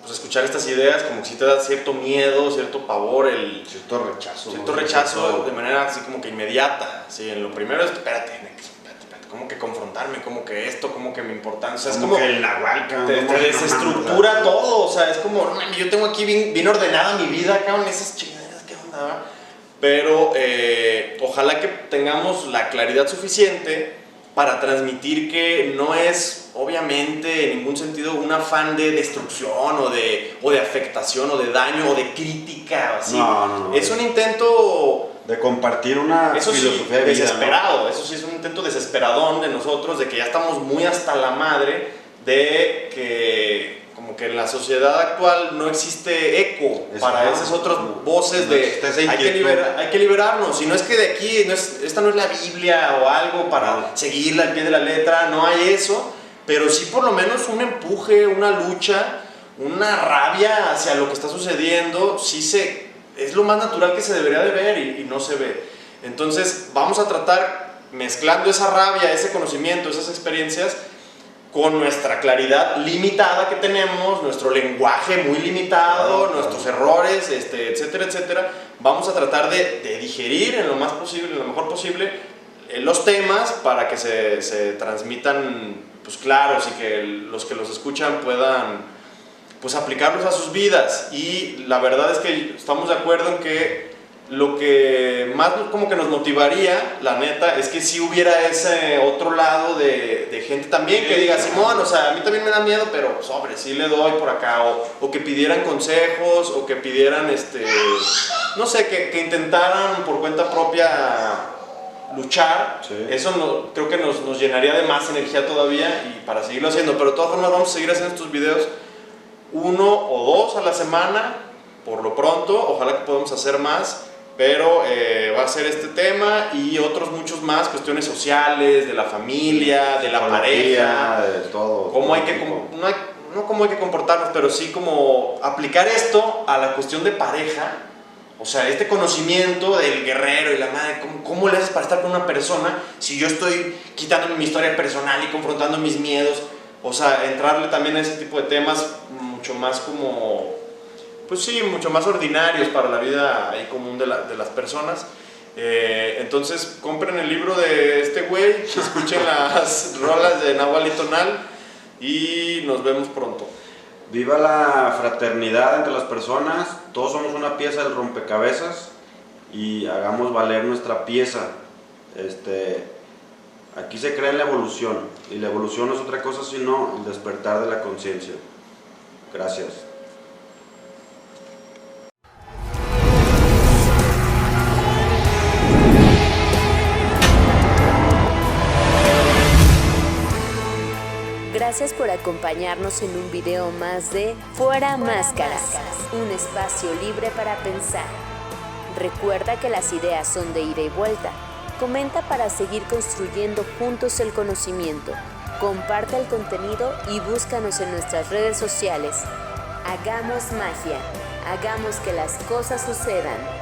pues escuchar estas ideas como que sí te da cierto miedo, cierto pavor, cierto rechazo. Cierto rechazo de manera así como que inmediata. Sí, en lo primero es, espérate, como que confrontarme, como que esto, como que mi importancia, o sea, es como que el nahual, te desestructura todo, o sea, es como, no, yo tengo aquí bien ordenada mi vida, cabrón, esas chingaderas, ¿qué onda? Pero ojalá que tengamos la claridad suficiente para transmitir que no es obviamente en ningún sentido un afán de destrucción o de afectación o de daño o de crítica o así. No. Es un intento de compartir una filosofía de vida, desesperado, ¿no? Eso sí es un intento desesperadón de nosotros, de que ya estamos muy hasta la madre de que como que en la sociedad actual no existe eco para esas otras voces de hay que liberarnos, y no es que de aquí esta no es la Biblia o algo para seguirla al pie de la letra, no hay eso, pero sí por lo menos un empuje, una lucha, una rabia hacia lo que está sucediendo, es lo más natural que se debería de ver y no se ve. Entonces vamos a tratar mezclando esa rabia, ese conocimiento, esas experiencias con nuestra claridad limitada que tenemos, nuestro lenguaje muy limitado, nuestros errores, etcétera, etcétera. Vamos a tratar de digerir en lo más posible, en lo mejor posible, los temas para que se transmitan pues claros y que los escuchan puedan pues aplicarlos a sus vidas. Y la verdad es que estamos de acuerdo en que lo que más como que nos motivaría, la neta, es que si hubiera ese otro lado de gente también que diga, Simón, o sea, a mí también me da miedo, pero sobre, sí le doy por acá, o que pidieran consejos, o que pidieran, no sé, que intentaran por cuenta propia luchar. Sí. Eso creo que nos llenaría de más energía todavía y para seguirlo haciendo, pero de todas formas vamos a seguir haciendo estos videos 1 o 2 a la semana, por lo pronto, ojalá que podamos hacer más. Pero va a ser este tema y otros muchos más, cuestiones sociales, de la familia, de la pareja, de todo. Cómo hay que, no cómo hay que comportarnos, pero sí como aplicar esto a la cuestión de pareja O sea, este conocimiento del guerrero y la madre, ¿cómo le haces para estar con una persona si yo estoy quitándome mi historia personal y confrontando mis miedos? O sea, entrarle también a ese tipo de temas mucho más como, pues sí, mucho más ordinarios para la vida ahí común de las personas. Entonces, compren el libro de este güey, escuchen las rolas de Nahual y Tonal y nos vemos pronto. Viva la fraternidad entre las personas, todos somos una pieza del rompecabezas y hagamos valer nuestra pieza. Aquí se cree en la evolución y la evolución no es otra cosa sino el despertar de la conciencia. Gracias. Gracias por acompañarnos en un video más de Fuera Máscaras, un espacio libre para pensar. Recuerda que las ideas son de ida y vuelta. Comenta para seguir construyendo juntos el conocimiento. Comparte el contenido y búscanos en nuestras redes sociales. Hagamos magia, hagamos que las cosas sucedan.